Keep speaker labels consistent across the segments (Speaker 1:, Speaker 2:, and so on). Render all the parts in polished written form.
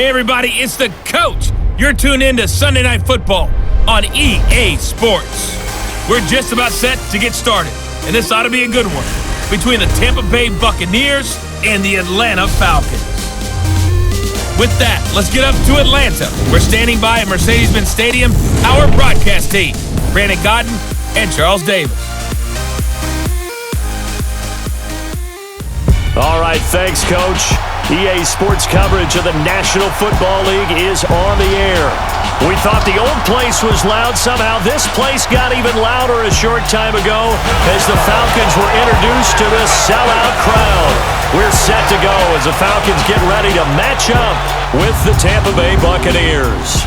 Speaker 1: Hey everybody, it's the coach. You're tuned in to Sunday Night Football on EA Sports. We're just about set to get started, and this ought to be a good one between the Tampa Bay Buccaneers and the Atlanta Falcons. With that, let's get up to Atlanta. We're standing by at Mercedes-Benz Stadium, our broadcast team, Brandon Godden and Charles Davis.
Speaker 2: All right, thanks, Coach. EA Sports coverage of the National Football League is on the air. We thought the old place was loud. Somehow this place got even louder a short time ago as the Falcons were introduced to this sellout crowd. We're set to go as the Falcons get ready to match up with the Tampa Bay Buccaneers.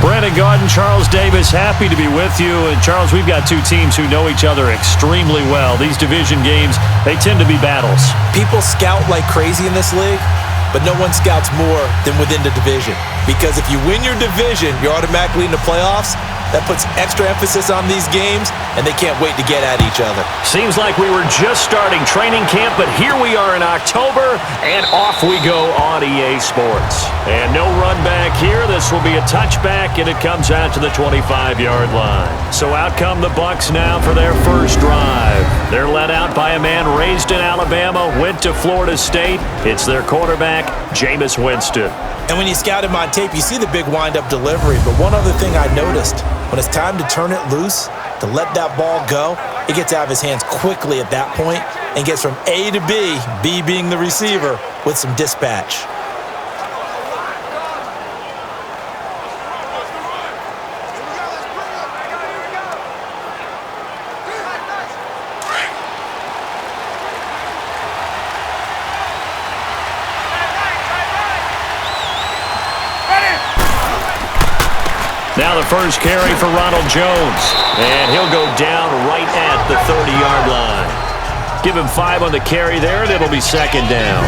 Speaker 2: Brandon Godden, Charles Davis, happy to be with you. And Charles, we've got two teams who know each other extremely well. These division games, they tend to be battles.
Speaker 3: People scout like crazy in this league, but no one scouts more than within the division. Because if you win your division, you're automatically in the playoffs. That puts extra emphasis on these games, and they can't wait to get at each other.
Speaker 2: Seems like we were just starting training camp, but here we are in October, and off we go on EA Sports. And no run back here. This will be a touchback, and it comes out to the 25-yard line. So out come the Bucs now for their first drive. They're led out by a man raised in Alabama, went to Florida State. It's their quarterback, Jameis Winston.
Speaker 3: And when you scout him on tape, you see the big wind-up delivery. But one other thing I noticed, when it's time to turn it loose, to let that ball go, it gets out of his hands quickly at that point and gets from A to B, B being the receiver, with some dispatch.
Speaker 2: Now the first carry for Ronald Jones, and he'll go down right at the 30-yard line. Give him 5 on the carry there, and it'll be second down.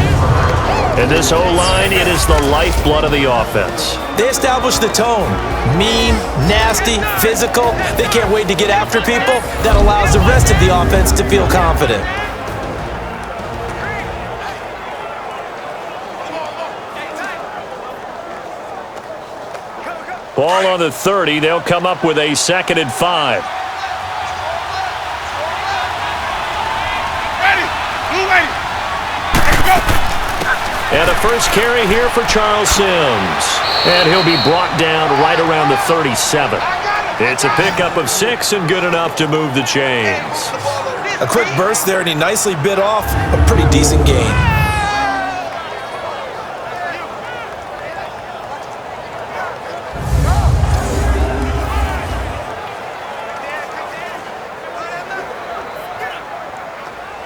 Speaker 2: And this O-line, it is the lifeblood of the offense.
Speaker 3: They established the tone. Mean, nasty, physical. They can't wait to get after people. That allows the rest of the offense to feel confident.
Speaker 2: Ball on the 30. They'll come up with a 2nd and 5. And a first carry here for Charles Sims. And he'll be brought down right around the 37. It's a pickup of 6 and good enough to move the chains.
Speaker 3: A quick burst there, and he nicely bit off a pretty decent gain.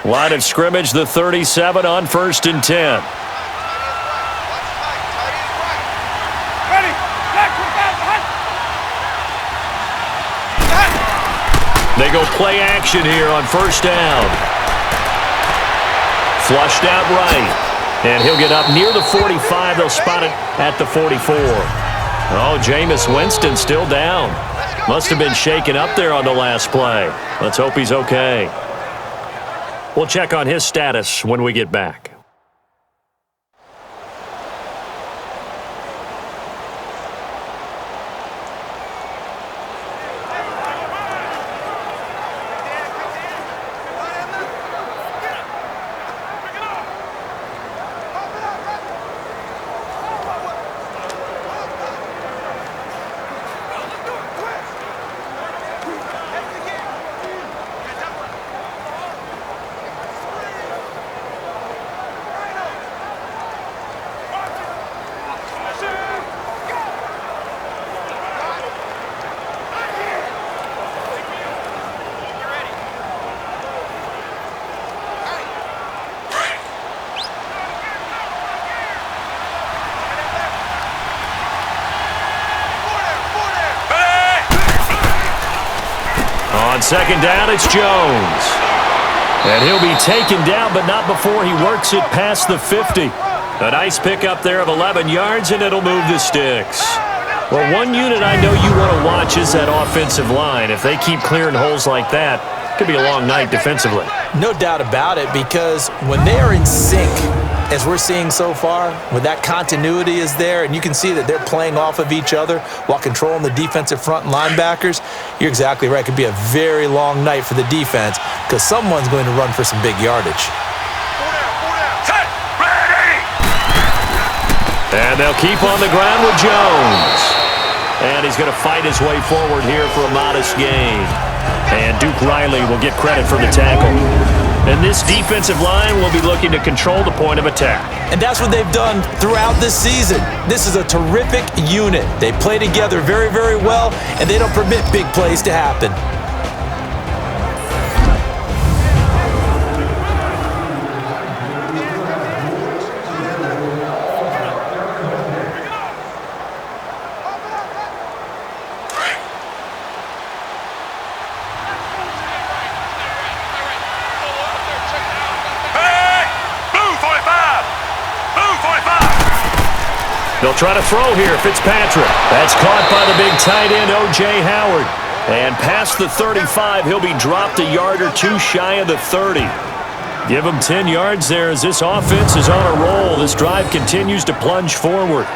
Speaker 2: Line of scrimmage, the 37 on 1st and 10. They go play action here on 1st down. Flushed out right. And he'll get up near the 45. They'll spot it at the 44. Oh, Jameis Winston still down. Must have been shaken up there on the last play. Let's hope he's okay. We'll check on his status when we get back. On 2nd down, it's Jones. And he'll be taken down, but not before he works it past the 50. A nice pickup there of 11 yards, and it'll move the sticks. Well, one unit I know you want to watch is that offensive line. If they keep clearing holes like that, it could be a long night defensively.
Speaker 3: No doubt about it, because when they are in sync as we're seeing so far, when that continuity is there and you can see that they're playing off of each other while controlling the defensive front and linebackers, you're exactly right. It could be a very long night for the defense because someone's going to run for some big yardage.
Speaker 2: And they'll keep on the ground with Jones. And he's going to fight his way forward here for a modest gain. And Duke Riley will get credit for the tackle. And this defensive line will be looking to control the point of attack.
Speaker 3: And that's what they've done throughout this season. This is a terrific unit. They play together very, very well, and they don't permit big plays to happen.
Speaker 2: They'll try to throw here, Fitzpatrick. That's caught by the big tight end, O.J. Howard. And past the 35, he'll be dropped a yard or two shy of the 30. Give him 10 yards there as this offense is on a roll. This drive continues to plunge forward.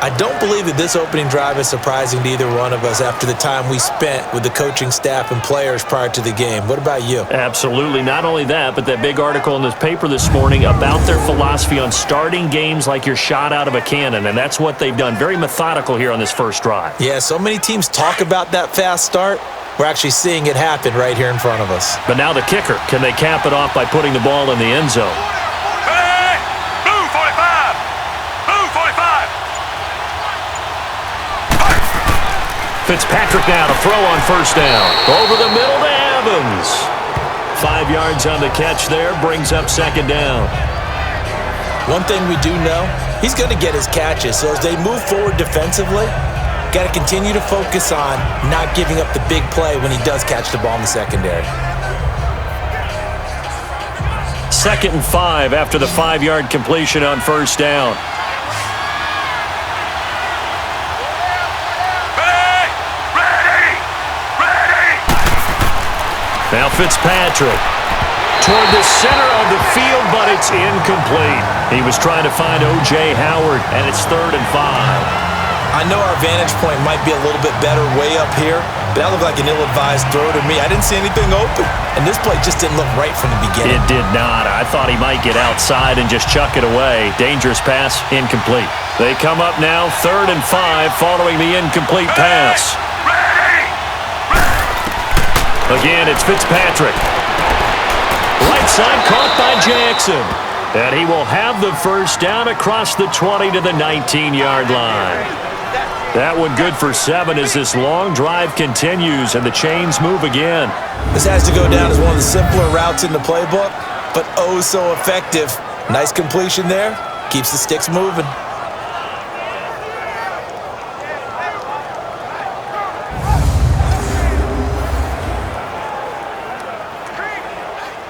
Speaker 3: I don't believe that this opening drive is surprising to either one of us after the time we spent with the coaching staff and players prior to the game. What about you?
Speaker 2: Absolutely. Not only that, but that big article in the paper this morning about their philosophy on starting games like you're shot out of a cannon, and that's what they've done. Very methodical here on this first drive.
Speaker 3: Yeah, so many teams talk about that fast start. We're actually seeing it happen right here in front of us.
Speaker 2: But now the kicker. Can they cap it off by putting the ball in the end zone? Fitzpatrick now to throw on first down. Over the middle to Evans. 5 yards on the catch there. Brings up second down.
Speaker 3: One thing we do know, he's going to get his catches. So as they move forward defensively, got to continue to focus on not giving up the big play when he does catch the ball in the secondary.
Speaker 2: 2nd and 5 after the 5-yard completion on first down. Now Fitzpatrick toward the center of the field, but it's incomplete. He was trying to find O.J. Howard, and it's 3rd and 5.
Speaker 3: I know our vantage point might be a little bit better way up here, but that looked like an ill-advised throw to me. I didn't see anything open, and this play just didn't look right from the beginning.
Speaker 2: It did not. I thought he might get outside and just chuck it away. Dangerous pass, incomplete. They come up now, 3rd and 5, following the incomplete pass. Again, it's Fitzpatrick. Right side caught by Jackson. And he will have the first down across the 20 to the 19-yard line. That one good for 7 as this long drive continues and the chains move again.
Speaker 3: This has to go down as one of the simpler routes in the playbook, but oh so effective. Nice completion there. Keeps the sticks moving.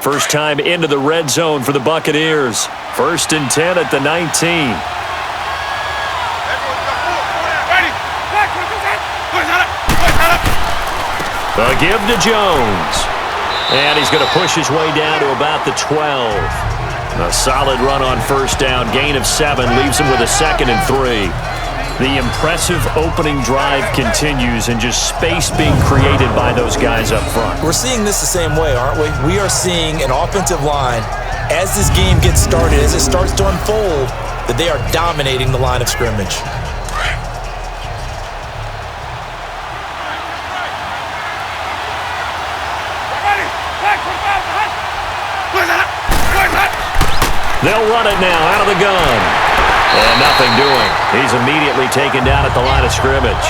Speaker 2: First time into the red zone for the Buccaneers. 1st and 10 at the 19. A give to Jones. And he's going to push his way down to about the 12. A solid run on first down. Gain of 7 leaves him with a 2nd and 3. The impressive opening drive continues and just space being created by those guys up front.
Speaker 3: We're seeing this the same way, aren't we? We are seeing an offensive line, as this game gets started, as it starts to unfold, that they are dominating the line of scrimmage.
Speaker 2: They'll run it now out of the gun. And nothing doing. He's immediately taken down at the line of scrimmage.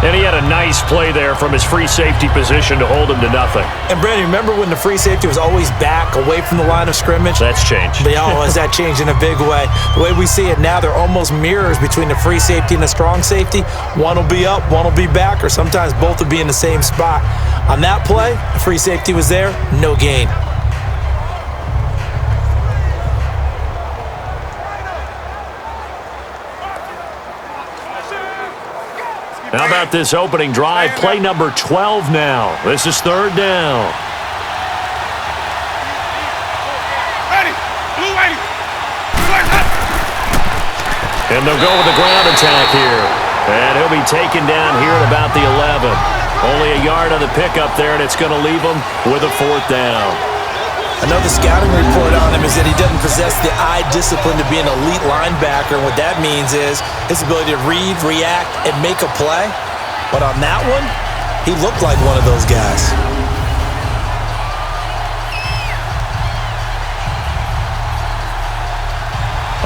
Speaker 2: And he had a nice play there from his free safety position to hold him to nothing.
Speaker 3: And Brandon, remember when the free safety was always back away from the line of scrimmage?
Speaker 2: That's changed.
Speaker 3: But has that changed in a big way? The way we see it now, they're almost mirrors between the free safety and the strong safety. One will be up, one will be back, or sometimes both will be in the same spot. On that play, the free safety was there, no gain.
Speaker 2: How about this opening drive? Play number 12 now. This is 3rd down. And they'll go with the ground attack here. And he'll be taken down here at about the 11. Only a yard on the pickup there, and it's going to leave him with a 4th down.
Speaker 3: Another scouting report on him is that he doesn't possess the eye discipline to be an elite linebacker. And what that means is his ability to read, react, and make a play. But on that one, he looked like one of those guys.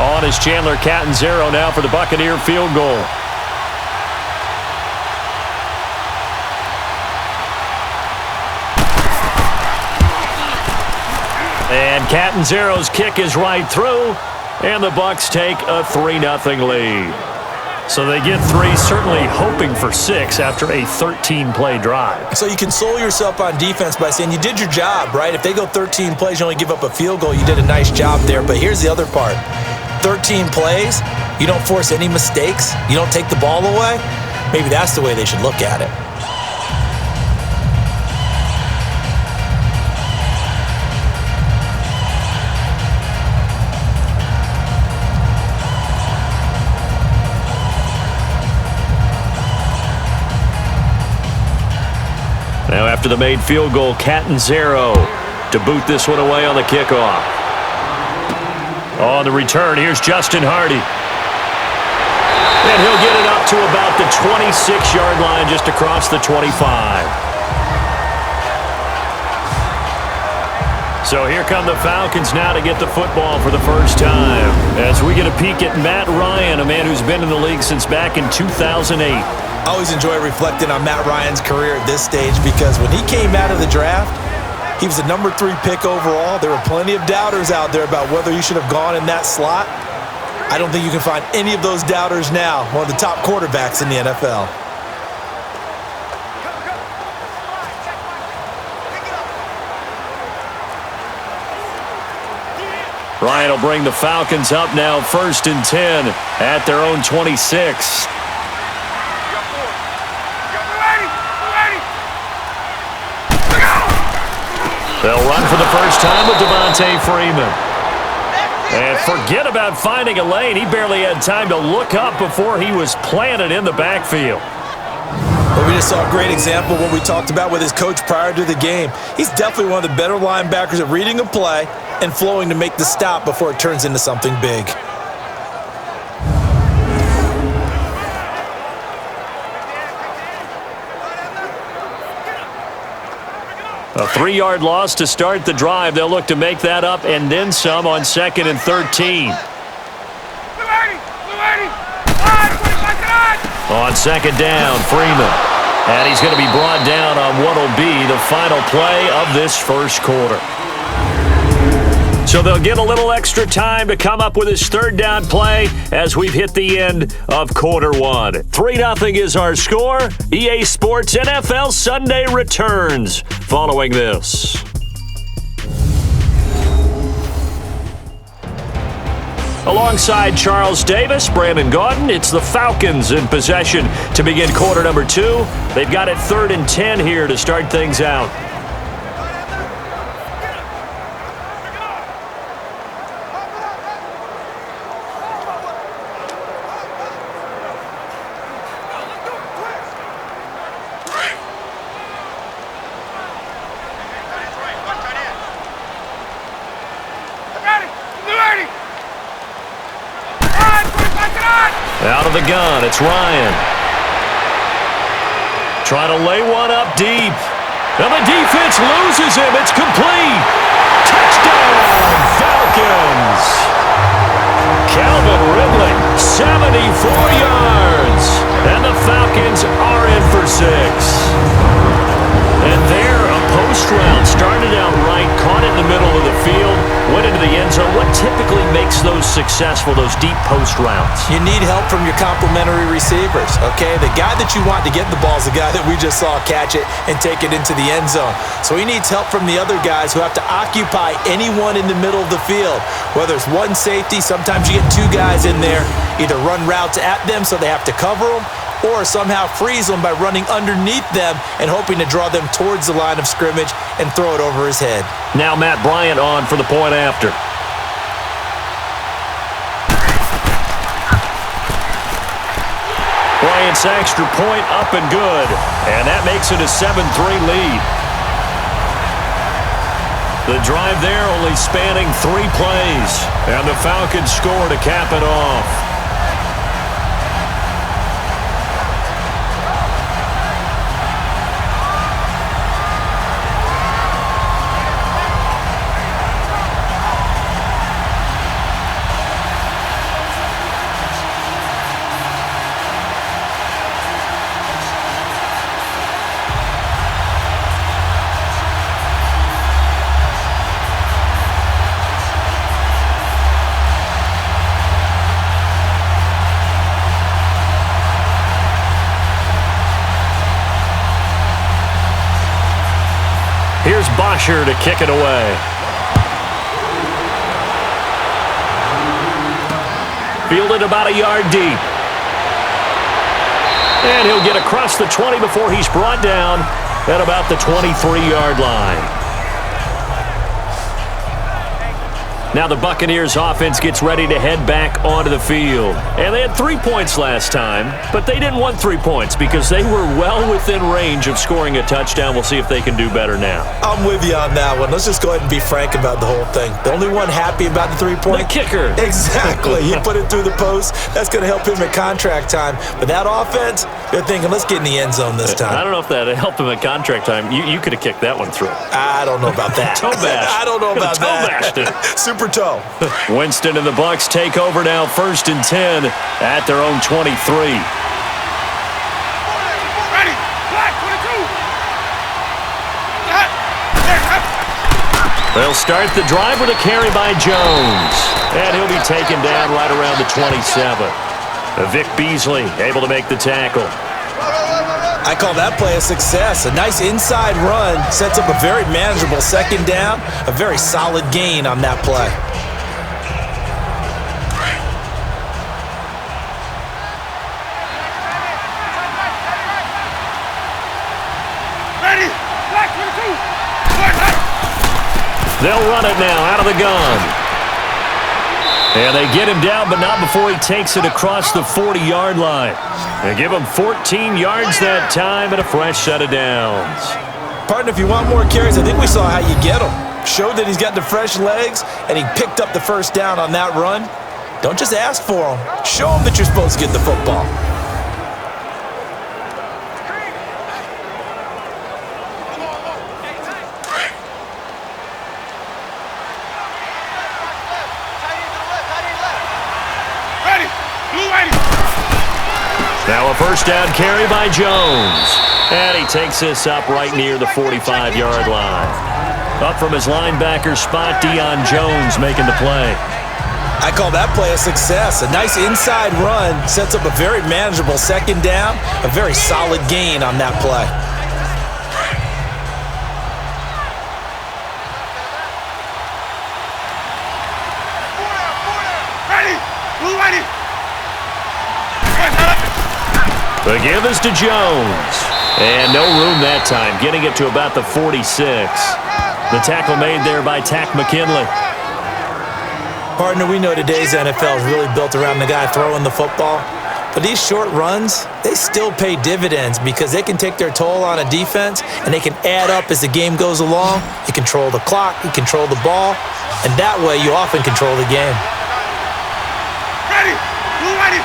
Speaker 2: On is Chandler Catanzaro now for the Buccaneer field goal. And Catanzaro's kick is right through, and the Bucs take a 3-0 lead. So they get 3, certainly hoping for 6 after a 13-play drive.
Speaker 3: So you console yourself on defense by saying you did your job, right? If they go 13 plays, you only give up a field goal, you did a nice job there. But here's the other part. 13 plays, you don't force any mistakes, you don't take the ball away. Maybe that's the way they should look at it.
Speaker 2: Now after the made field goal, Catanzaro to boot this one away on the kickoff. On the return, here's Justin Hardy. And he'll get it up to about the 26-yard line, just across the 25. So here come the Falcons now to get the football for the first time. As we get a peek at Matt Ryan, a man who's been in the league since back in 2008.
Speaker 3: I always enjoy reflecting on Matt Ryan's career at this stage because when he came out of the draft, he was the number 3 pick overall. There were plenty of doubters out there about whether he should have gone in that slot. I don't think you can find any of those doubters now. One of the top quarterbacks in the NFL.
Speaker 2: Ryan will bring the Falcons up now 1st and 10 at their own 26. They'll run for the first time with Devontae Freeman. And forget about finding a lane. He barely had time to look up before he was planted in the backfield.
Speaker 3: Well, we just saw a great example of what we talked about with his coach prior to the game. He's definitely one of the better linebackers at reading a play and flowing to make the stop before it turns into something big.
Speaker 2: A 3-yard loss to start the drive. They'll look to make that up and then some on 2nd and 13. On 2nd down, Freeman. And he's going to be brought down on what will be the final play of this first quarter. So they'll get a little extra time to come up with his 3rd down play as we've hit the end of quarter 1. 3-0 is our score. EA Sports NFL Sunday returns following this. Alongside Charles Davis, Brandon Gaudin, it's the Falcons in possession to begin quarter number 2. They've got it 3rd and 10 here to start things out. Out of the gun, it's Ryan. Trying to lay one up deep. And the defense loses him. It's complete. Touchdown, Falcons. Calvin Ridley, 74 yards. And the Falcons are in for 6. And there, a post route. Started out right, caught it in the middle of the field, went into the end zone. What typically makes those successful, those deep post routes?
Speaker 3: You need help from your complementary receivers, okay? The guy that you want to get the ball is the guy that we just saw catch it and take it into the end zone. So he needs help from the other guys who have to occupy anyone in the middle of the field. Whether it's one safety, sometimes you get 2 guys in there, either run routes at them so they have to cover them, or somehow freeze them by running underneath them and hoping to draw them towards the line of scrimmage and throw it over his head.
Speaker 2: Now Matt Bryant on for the point after. Giants extra point up and good. And that makes it a 7-3 lead. The drive there only spanning 3 plays. And the Falcons score to cap it off. Here's Bosher to kick it away. Fielded about a yard deep. And he'll get across the 20 before he's brought down at about the 23-yard line. Now the Buccaneers offense gets ready to head back onto the field. And they had 3 points last time, but they didn't want 3 points because they were well within range of scoring a touchdown. We'll see if they can do better now.
Speaker 3: I'm with you on that one. Let's just go ahead and be frank about the whole thing. The only one happy about the 3-point?
Speaker 2: The kicker.
Speaker 3: Exactly. He put it through the post. That's going to help him at contract time. But that offense, they're thinking, let's get in the end zone this time.
Speaker 2: I don't know if that helped him at contract time. You could have kicked that one through.
Speaker 3: I don't know about that.
Speaker 2: Toe bash.
Speaker 3: I don't know about
Speaker 2: Toe
Speaker 3: that.
Speaker 2: bashed it.
Speaker 3: Super toe.
Speaker 2: Winston and the Bucs take over now, 1st and 10 at their own 23.
Speaker 4: Ready, black 22.
Speaker 2: They'll start the drive with a carry by Jones. And he'll be taken down right around the 27. Vic Beasley able to make the tackle.
Speaker 3: I call that play a success. A nice inside run sets up a very manageable 2nd down. A very solid gain on that play.
Speaker 2: They'll run it now out of the gun. And they get him down, but not before he takes it across the 40-yard line. They give him 14 yards that time and a fresh set of downs.
Speaker 3: Partner, if you want more carries, I think we saw how you get him. Showed that he's got the fresh legs, and he picked up the 1st down on that run. Don't just ask for him. Show him that you're supposed to get the football.
Speaker 2: Now a 1st down carry by Jones. And he takes this up right near the 45-yard line. Up from his linebacker spot, Deion Jones making the play.
Speaker 3: I call that play a success. A nice inside run sets up a very manageable 2nd down. A very solid gain on that play.
Speaker 2: The give is to Jones. And no room that time, getting it to about the 46. The tackle made there by Tack McKinley.
Speaker 3: Partner, we know today's NFL is really built around the guy throwing the football. But these short runs, they still pay dividends because they can take their toll on a defense and they can add up as the game goes along. You control the clock, you control the ball, and that way you often control the game.
Speaker 4: Ready, blue ready.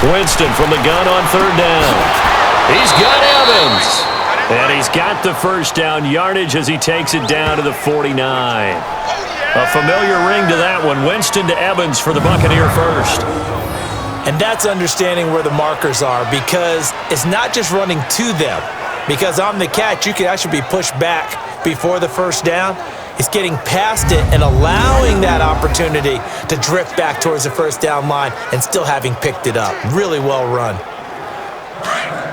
Speaker 2: Winston from the gun on 3rd down. He's got Evans. And he's got the 1st down yardage as he takes it down to the 49. A familiar ring to that one. Winston to Evans for the Buccaneer 1st.
Speaker 3: And that's understanding where the markers are because it's not just running to them. Because on the catch, you can actually be pushed back before the 1st down. It's getting past it and allowing that opportunity to drift back towards the 1st down line and still having picked it up. Really well run.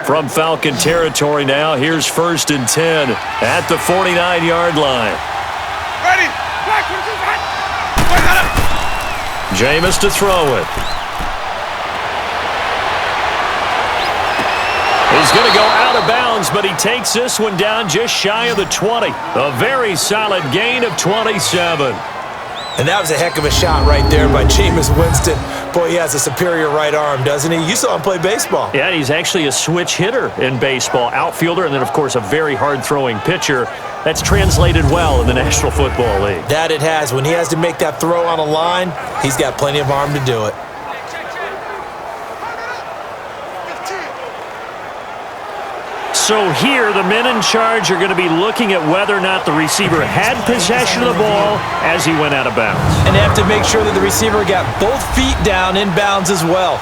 Speaker 2: From Falcon territory now, here's 1st and 10 at the 49-yard line.
Speaker 4: Ready, black 22.
Speaker 2: Jameis to throw it. He's going to go out of bounds, but he takes this one down just shy of the 20. A very solid gain of 27.
Speaker 3: And that was a heck of a shot right there by Jameis Winston. Boy, he has a superior right arm, doesn't he? You saw him play baseball.
Speaker 2: Yeah, he's actually a switch hitter in baseball. Outfielder, and then, of course, a very hard-throwing pitcher. That's translated well in the National Football League.
Speaker 3: That it has. When he has to make that throw on a line, he's got plenty of arm to do it.
Speaker 2: So here, the men in charge are going to be looking at whether or not the receiver had possession of the ball as he went out of bounds.
Speaker 3: And they have to make sure that the receiver got both feet down in bounds as well.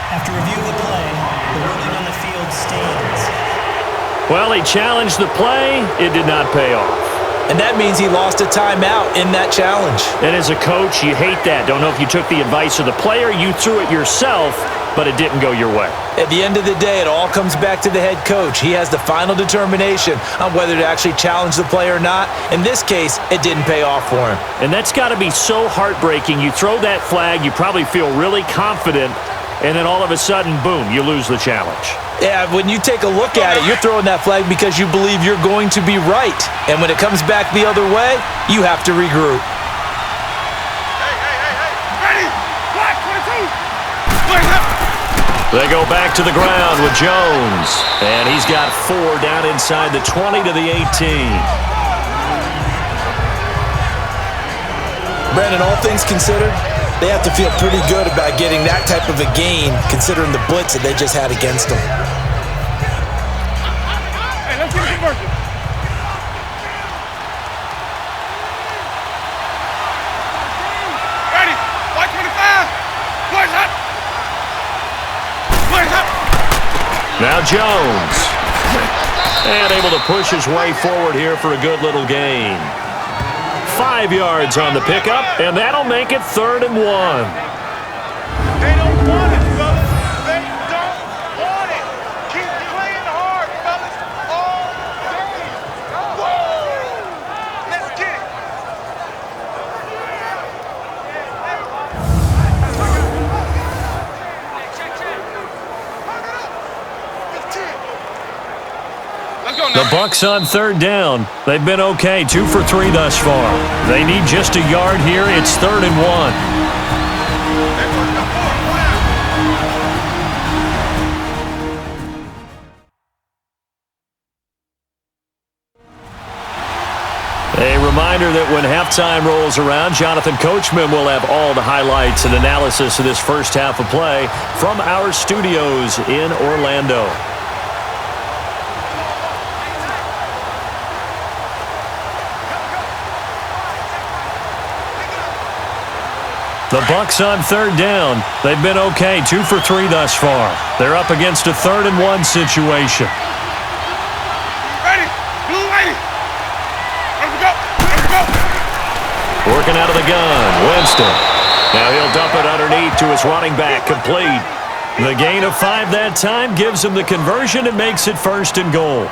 Speaker 5: After review of the play, the ruling on the field stands.
Speaker 2: Well, he challenged the play. It did not pay off.
Speaker 3: And that means he lost a timeout in that challenge.
Speaker 2: And as a coach, you hate that. Don't know if you took the advice of the player. You threw it yourself, but it didn't go your way.
Speaker 3: At the end of the day, it all comes back to the head coach. He has the final determination on whether to actually challenge the play or not. In this case, it didn't pay off for him.
Speaker 2: And that's got to be so heartbreaking. You throw that flag, you probably feel really confident, and then all of a sudden, boom, you lose the challenge.
Speaker 3: Yeah, when you take a look at it, you're throwing that flag because you believe you're going to be right. And when it comes back the other way, you have to regroup.
Speaker 4: Ready? Black 22. Black up.
Speaker 2: They go back to the ground with Jones. And he's got 4 down inside the 20 to the 18.
Speaker 3: Brandon, all things considered, they have to feel pretty good about getting that type of a gain considering the blitz that they just had against them.
Speaker 4: Hey, let's get a conversion. Ready? White 25. Blaze up. Blaze up.
Speaker 2: Now Jones. And able to push his way forward here for a good little gain. 5 yards on the pickup, and that'll make it 3rd and 1.
Speaker 4: They don't want it, fellas. They don't want it. Keep playing hard, fellas, all day. Woo! Let's get it. Let's go now.
Speaker 2: The Bucs on 3rd down. They've been okay, 2 for 3 thus far. They need just a yard here. It's 3rd and 1. A reminder that when halftime rolls around, Jonathan Coachman will have all the highlights and analysis of this first half of play from our studios in Orlando. The Bucs on 3rd down. They've been okay, 2 for 3 thus far. They're up against a 3rd and 1 situation.
Speaker 4: Ready? Blue lady. Let's go. Let's go.
Speaker 2: Working out of the gun, Winston. Now he'll dump it underneath to his running back, complete. The gain of 5 that time gives him the conversion and makes it 1st and goal.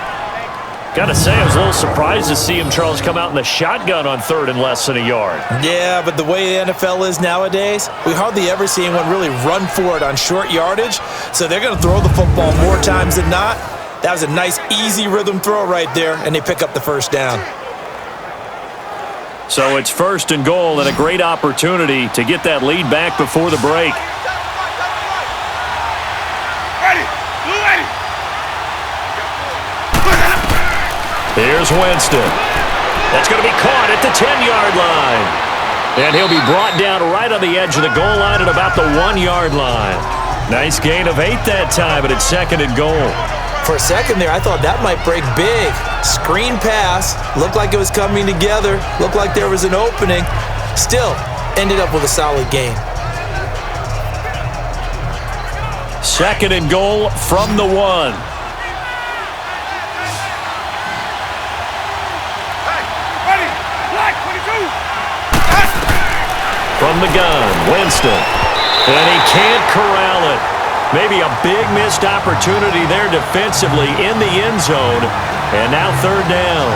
Speaker 2: Got to say, I was a little surprised to see him, Charles, come out in the shotgun on 3rd and less than a yard.
Speaker 3: Yeah, but the way the NFL is nowadays, we hardly ever see anyone really run for it on short yardage. So they're going to throw the football more times than not. That was a nice, easy rhythm throw right there, and they pick up the 1st down.
Speaker 2: So it's 1st and goal and a great opportunity to get that lead back before the break.
Speaker 4: Ready? Blue lady.
Speaker 2: Here's Winston. That's going to be caught at the 10-yard line. And he'll be brought down right on the edge of the goal line at about the 1-yard line. Nice gain of 8 that time, but it's 2nd and goal.
Speaker 3: For a second there, I thought that might break big. Screen pass. Looked like it was coming together. Looked like there was an opening. Still, ended up with a solid gain.
Speaker 2: 2nd and goal from the 1. From the gun, Winston. And he can't corral it. Maybe a big missed opportunity there defensively in the end zone. And now 3rd down.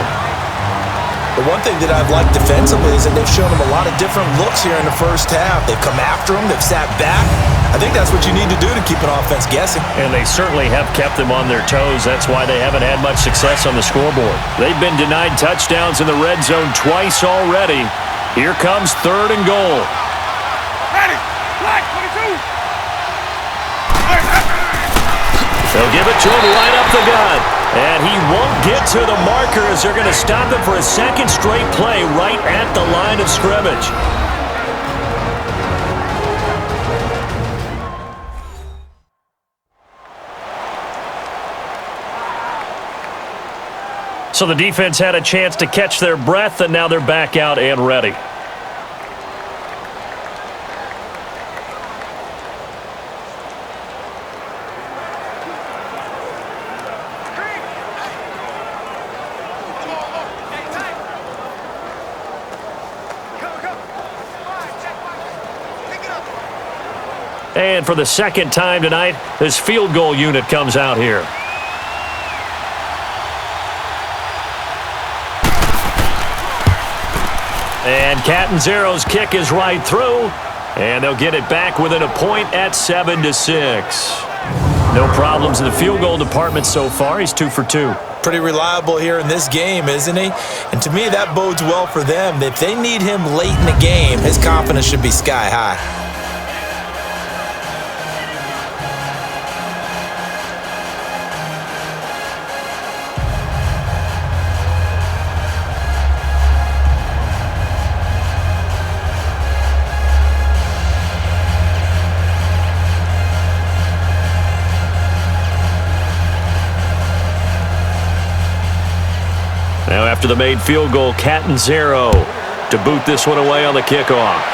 Speaker 3: The one thing that I've liked defensively is that they've shown him a lot of different looks here in the first half. They've come after him. They've sat back. I think that's what you need to do to keep an offense guessing.
Speaker 2: And they certainly have kept them on their toes. That's why they haven't had much success on the scoreboard. They've been denied touchdowns in the red zone twice already. Here comes 3rd and goal.
Speaker 4: Ready. Black 22.
Speaker 2: They'll give it to him right up the gut. And he won't get to the marker as they're going to stop him for a second straight play right at the line of scrimmage. So the defense had a chance to catch their breath, and now they're back out and ready. And for the second time tonight, this field goal unit comes out here. And Catanzero's kick is right through. And they'll get it back within a point at 7-6. No problems in the field goal department so far. He's 2 for 2.
Speaker 3: Pretty reliable here in this game, isn't he? And to me, that bodes well for them. If they need him late in the game, his confidence should be sky high.
Speaker 2: Now after the made field goal, Catanzaro to boot this one away on the kickoff.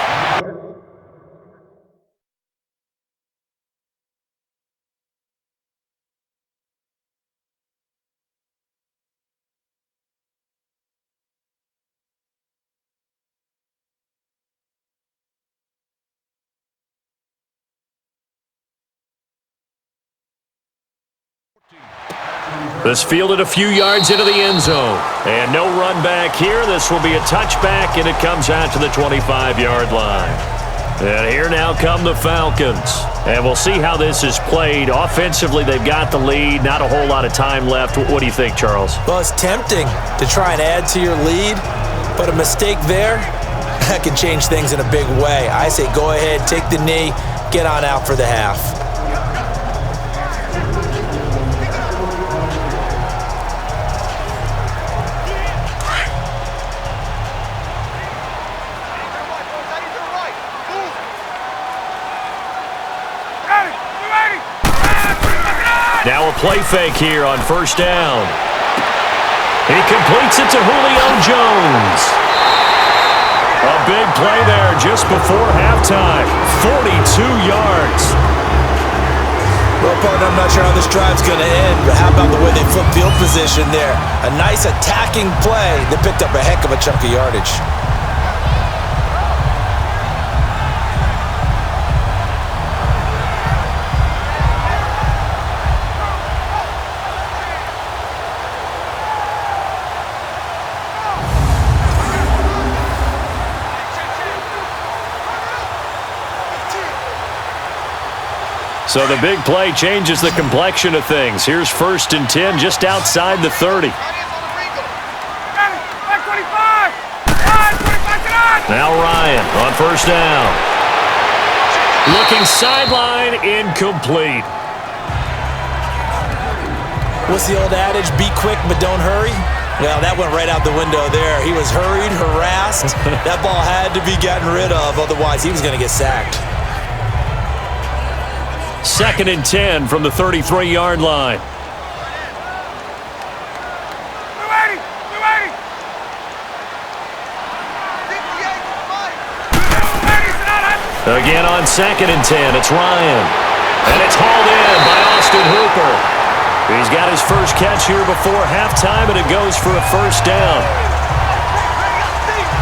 Speaker 2: This fielded a few yards into the end zone. And no run back here. This will be a touchback, and it comes out to the 25-yard line. And here now come the Falcons. And we'll see how this is played. Offensively, they've got the lead. Not a whole lot of time left. What do you think, Charles?
Speaker 3: Well, it's tempting to try and add to your lead, but a mistake there, that can change things in a big way. I say go ahead, take the knee, get on out for the half.
Speaker 2: Now a play fake here on first down. He completes it to Julio Jones. A big play there just before halftime. 42 yards.
Speaker 3: Well, partner, I'm not sure how this drive's going to end, but how about the way they flip field position there? A nice attacking play that picked up a heck of a chunk of yardage.
Speaker 2: So the big play changes the complexion of things. Here's 1st and 10 just outside the 30. Now Ryan on first down. Looking sideline, incomplete.
Speaker 3: What's the old adage? Be quick, but don't hurry. Well, that went right out the window there. He was hurried, harassed. That ball had to be gotten rid of, otherwise he was going to get sacked.
Speaker 2: 2nd and 10 from the 33-yard line. Again on 2nd and 10, it's Ryan. And it's hauled in by Austin Hooper. He's got his first catch here before halftime, and it goes for a first down.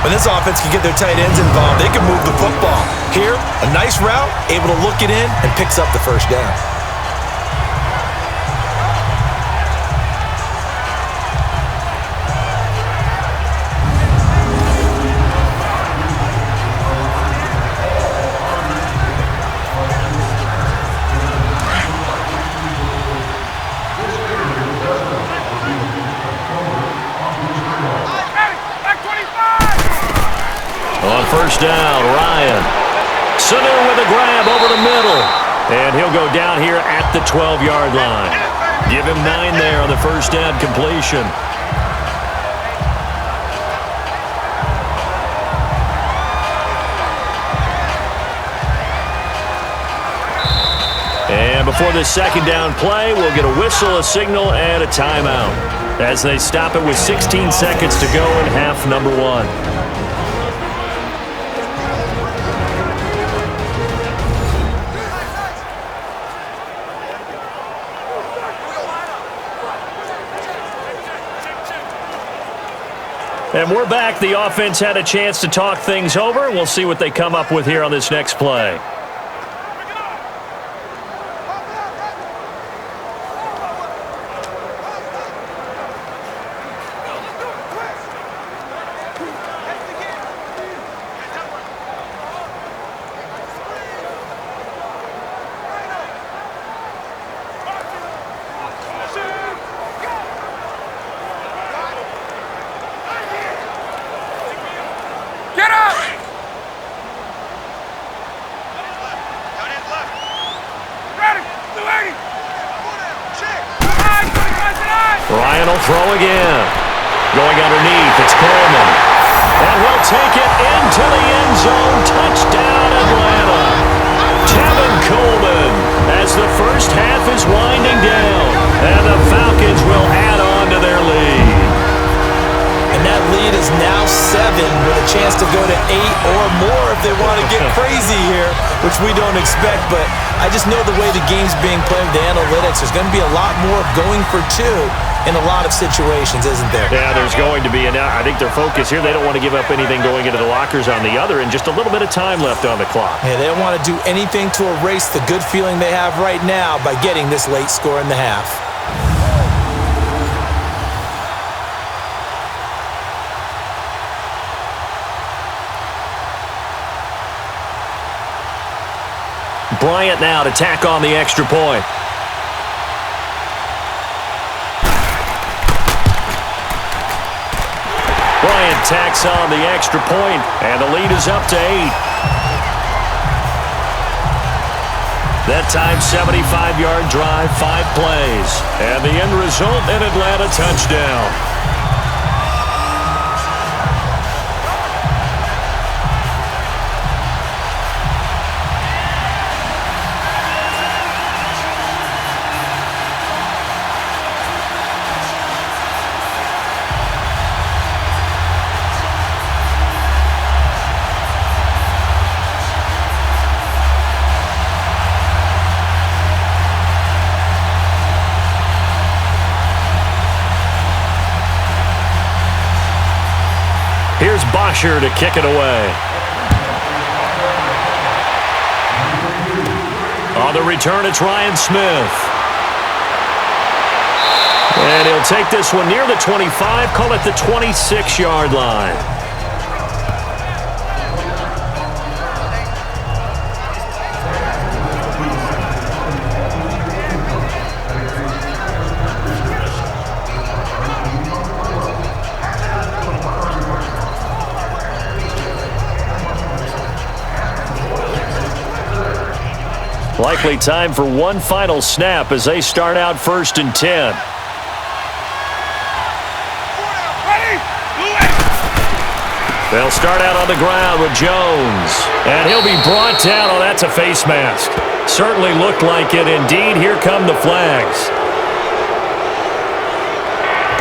Speaker 3: When this offense can get their tight ends involved, they can move the football. Here, a nice route, able to look it in, and picks up the first down.
Speaker 2: first down. Ryan. Sanu with a grab over the middle. And he'll go down here at the 12-yard line. Give him 9 there on the first down completion. And before this second down play, we'll get a whistle, a signal, and a timeout as they stop it with 16 seconds to go in half number 1. And we're back. The offense had a chance to talk things over. We'll see what they come up with here on this next play. Ryan will throw again. Going underneath, it's Coleman. And he'll take it into the end zone. Touchdown, Atlanta. Tevin Coleman as the first half is winding down. And the Falcons will add on to their lead.
Speaker 3: And that lead is now 7 with a chance to go to 8 or more if they want to get crazy here, which we don't expect. But I just know the way the game's being played with the analytics, there's going to be a lot more going for 2 in a lot of situations, isn't there?
Speaker 2: Yeah, there's going to be. And I think their focus here, they don't want to give up anything going into the lockers on the other, and just a little bit of time left on the clock.
Speaker 3: Yeah, they don't want to do anything to erase the good feeling they have right now by getting this late score in the half.
Speaker 2: Bryant now to tack on the extra point. Bryant tacks on the extra point, and the lead is up to 8. That time, 75-yard drive, 5 plays. And the end result, an Atlanta touchdown. Here's Bosher to kick it away. On the return, it's Ryan Smith. And he'll take this one near the 25, call it the 26-yard line. Likely time for one final snap as they start out 1st and 10. They'll start out on the ground with Jones. And he'll be brought down. Oh, that's a face mask. Certainly looked like it. Indeed, here come the flags.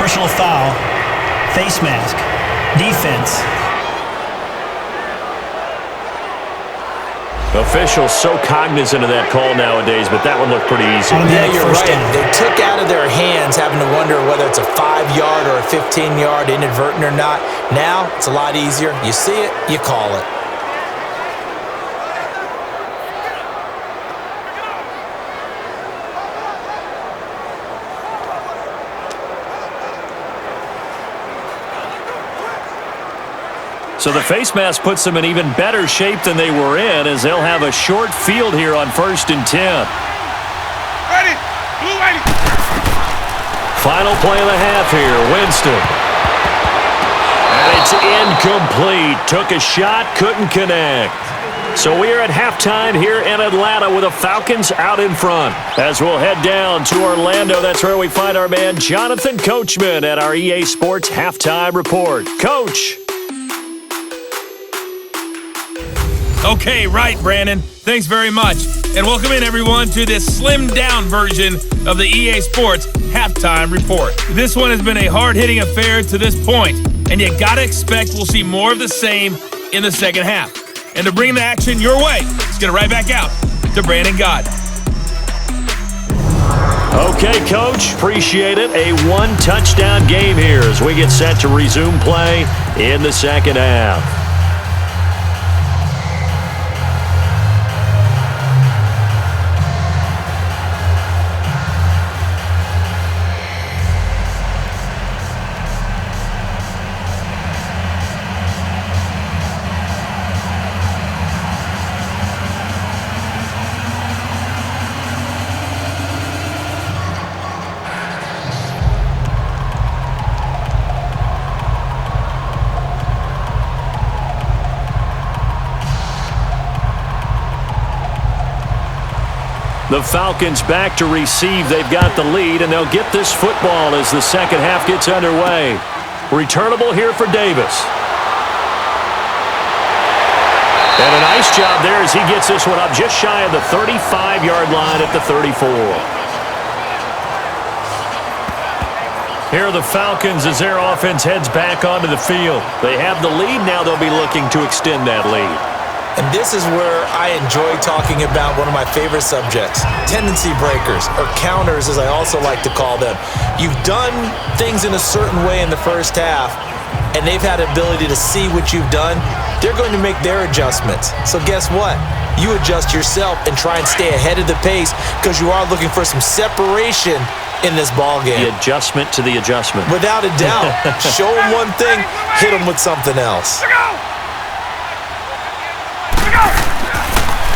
Speaker 5: Personal foul. Face mask. Defense.
Speaker 2: Officials so cognizant of that call nowadays, but that one looked pretty easy.
Speaker 3: Yeah, you're right. They took out of their hands having to wonder whether it's a 5-yard or a 15-yard inadvertent or not. Now, it's a lot easier. You see it, you call it.
Speaker 2: So the face mask puts them in even better shape than they were in, as they'll have a short field here on 1st and 10.
Speaker 4: Ready? Blue ready.
Speaker 2: Final play of the half here, Winston. And It's incomplete. Took a shot, couldn't connect. So we are at halftime here in Atlanta with the Falcons out in front. As we'll head down to Orlando, that's where we find our man Jonathan Coachman at our EA Sports Halftime Report. Coach.
Speaker 1: Okay, right, Brandon. Thanks very much. And welcome in, everyone, to this slimmed-down version of the EA Sports Halftime Report. This one has been a hard-hitting affair to this point, and you gotta expect we'll see more of the same in the second half. And to bring the action your way, let's get it right back out to Brandon God.
Speaker 2: Okay, Coach, appreciate it. A one-touchdown game here as we get set to resume play in the second half. The Falcons back to receive. They've got the lead, and they'll get this football as the second half gets underway. Returnable here for Davis. And a nice job there as he gets this one up just shy of the 35-yard line at the 34. Here are the Falcons as their offense heads back onto the field. They have the lead. Now they'll be looking to extend that lead.
Speaker 3: And this is where I enjoy talking about one of my favorite subjects, tendency breakers, or counters as I also like to call them. You've done things in a certain way in the first half, and they've had the ability to see what you've done. They're going to make their adjustments. So guess what? You adjust yourself and try and stay ahead of the pace because you are looking for some separation in this ball game.
Speaker 2: The adjustment to the adjustment.
Speaker 3: Without a doubt. Show them one thing, hit them with something else.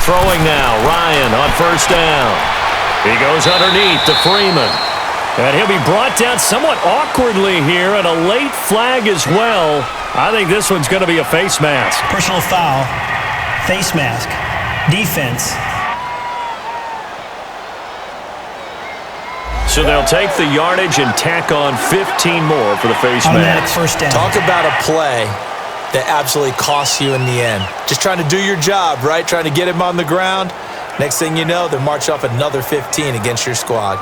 Speaker 2: Throwing now, Ryan on first down. He goes underneath to Freeman. And he'll be brought down somewhat awkwardly here, and a late flag as well. I think this one's going to be a face mask.
Speaker 5: Personal foul, face mask, defense.
Speaker 2: So they'll take the yardage and tack on 15 more for the face
Speaker 5: Automatic
Speaker 2: mask.
Speaker 5: first down.
Speaker 3: Talk about a play that absolutely costs you in the end. Just trying to do your job, right? Trying to get him on the ground. Next thing you know, they're marching off another 15 against your squad.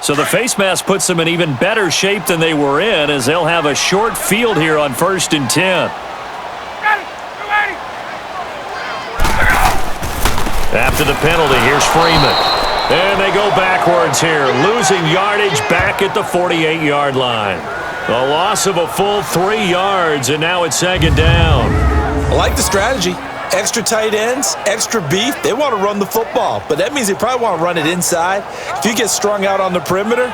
Speaker 2: So the face mask puts them in even better shape than they were in, as they'll have a short field here on 1st and 10. After the penalty, here's Freeman. And they go backwards here, losing yardage back at the 48-yard line. A loss of a full 3 yards, and now it's 2nd down.
Speaker 3: I like the strategy. Extra tight ends, extra beef. They want to run the football, but that means they probably want to run it inside. If you get strung out on the perimeter,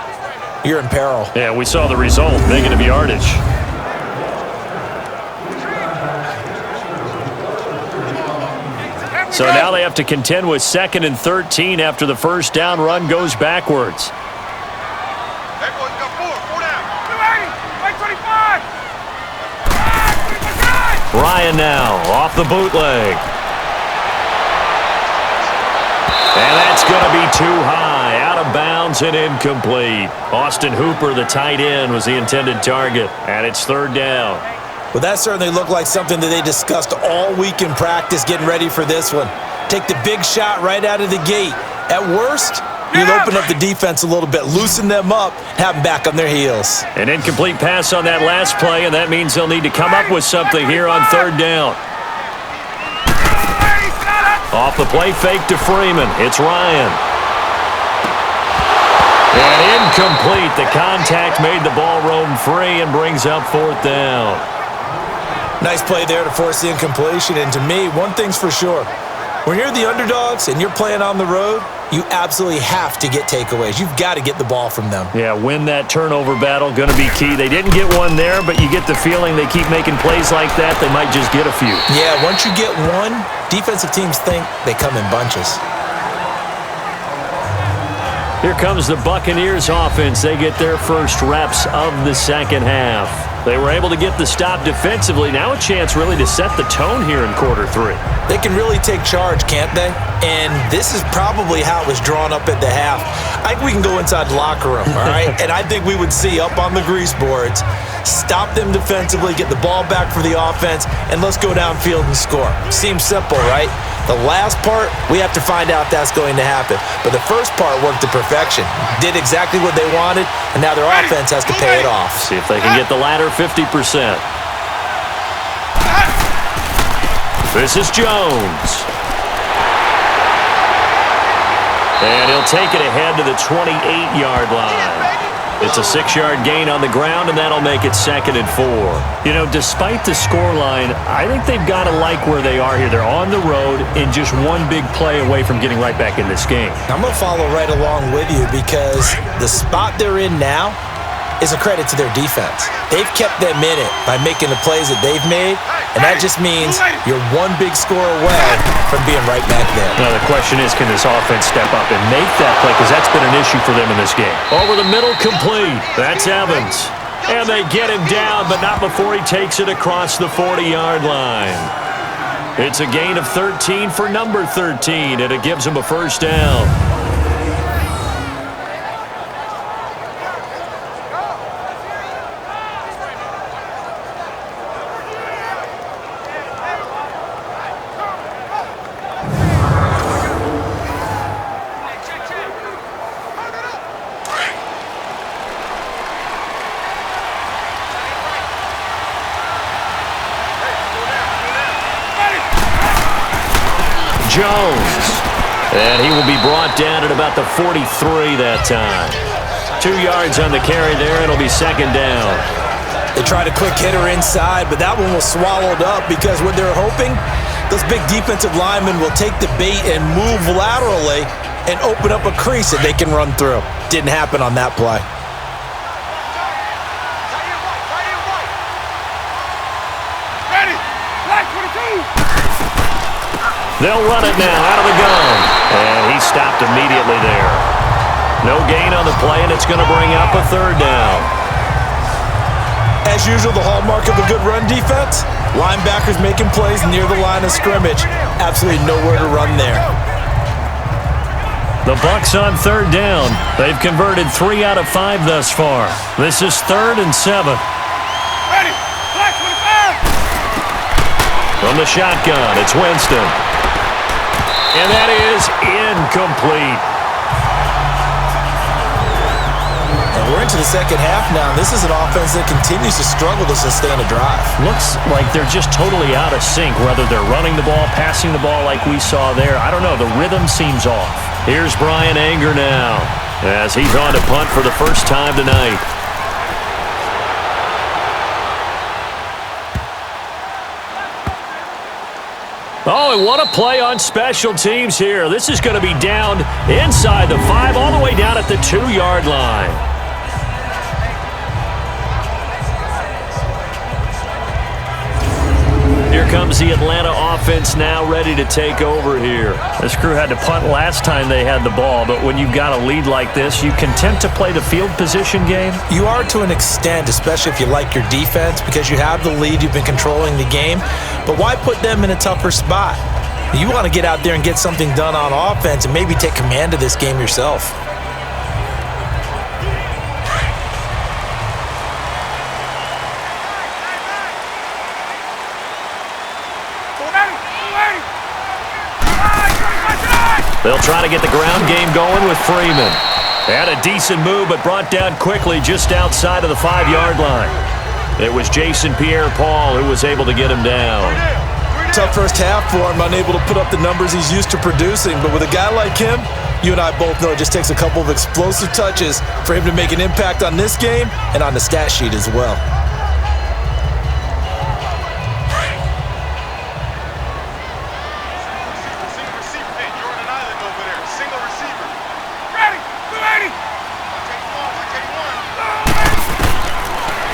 Speaker 3: you're in peril.
Speaker 2: Yeah, we saw the result, negative yardage. So now they have to contend with 2nd and 13 after the first down run goes backwards.
Speaker 4: Hey, boys, got four down. 25.
Speaker 2: Ryan now off the bootleg. And that's going to be too high, out of bounds and incomplete. Austin Hooper, the tight end, was the intended target, and it's 3rd down.
Speaker 3: Well, that certainly looked like something that they discussed all week in practice getting ready for this one. Take the big shot right out of the gate. At worst, you'll open up the defense a little bit, loosen them up, have them back on their heels.
Speaker 2: An incomplete pass on that last play, and that means they'll need to come up with something here on 3rd down. Off the play fake to Freeman. It's Ryan. And incomplete. The contact made the ball roam free and brings up 4th down.
Speaker 3: Nice play there to force the incompletion. And to me, one thing's for sure. When you're the underdogs and you're playing on the road, you absolutely have to get takeaways. You've got to get the ball from them.
Speaker 2: Yeah, win that turnover battle, going to be key. They didn't get one there, but you get the feeling they keep making plays like that, they might just get a few.
Speaker 3: Yeah, once you get one, defensive teams think they come in bunches.
Speaker 2: Here comes the Buccaneers offense. They get their first reps of the 2nd half. They were able to get the stop defensively. Now a chance really to set the tone here in quarter 3.
Speaker 3: They can really take charge, can't they? And this is probably how it was drawn up at the half. I think we can go inside the locker room, all right? And I think we would see up on the grease boards, stop them defensively, get the ball back for the offense, and let's go downfield and score. Seems simple, right? The last part, we have to find out that's going to happen. But the first part worked to perfection. Did exactly what they wanted, and now their offense has to pay it off.
Speaker 2: See if they can get the latter 50%. This is Jones. And he'll take it ahead to the 28-yard line. It's a 6-yard gain on the ground, and that'll make it 2nd and 4. You know, despite the scoreline, I think they've got to like where they are here. They're on the road and just one big play away from getting right back in this game.
Speaker 3: I'm going to follow right along with you because the spot they're in now is a credit to their defense. They've kept them in it by making the plays that they've made, and that just means you're one big score away from being right back there.
Speaker 2: Now the question is, can this offense step up and make that play? Because that's been an issue for them in this game. Over the middle, complete. That's Evans. And they get him down, but not before he takes it across the 40-yard line. It's a gain of 13 for number 13, and it gives him a first down. Jones. And he will be brought down at about the 43 that time. 2 yards on the carry there. It'll be 2nd down.
Speaker 3: They tried a quick hitter inside, but that one was swallowed up because what they're hoping, those big defensive linemen will take the bait and move laterally and open up a crease that they can run through. Didn't happen on that play.
Speaker 4: Ready. Black 22.
Speaker 2: They'll run it now out of the gun. And he stopped immediately there. No gain on the play, and it's going to bring up a 3rd down.
Speaker 3: As usual, the hallmark of a good run defense, linebackers making plays near the line of scrimmage. Absolutely nowhere to run there.
Speaker 2: The Bucs on 3rd down. They've converted 3 out of 5 thus far. This is 3rd and 7.
Speaker 4: Ready. Black 25.
Speaker 2: From the shotgun, it's Winston. And that is incomplete.
Speaker 3: We're into the second half now, and this is an offense that continues to struggle to sustain a drive.
Speaker 2: Looks like they're just totally out of sync, whether they're running the ball, passing the ball like we saw there. I don't know. The rhythm seems off. Here's Brian Anger now as he's on to punt for the first time tonight. Oh, and what a play on special teams here. This is going to be down inside the 5, all the way down at the 2-yard line. Here comes the Atlanta offense now ready to take over here. This crew had to punt last time they had the ball, but when you've got a lead like this, you content to play the field position game?
Speaker 3: You are to an extent, especially if you like your defense, because you have the lead, you've been controlling the game. But why put them in a tougher spot? You want to get out there and get something done on offense and maybe take command of this game yourself.
Speaker 2: They'll try to get the ground game going with Freeman. Had a decent move, but brought down quickly just outside of the 5-yard line. It was Jason Pierre-Paul who was able to get him down.
Speaker 3: Tough first half for him, unable to put up the numbers he's used to producing. But with a guy like him, you and I both know it just takes a couple of explosive touches for him to make an impact on this game and on the stat sheet as well.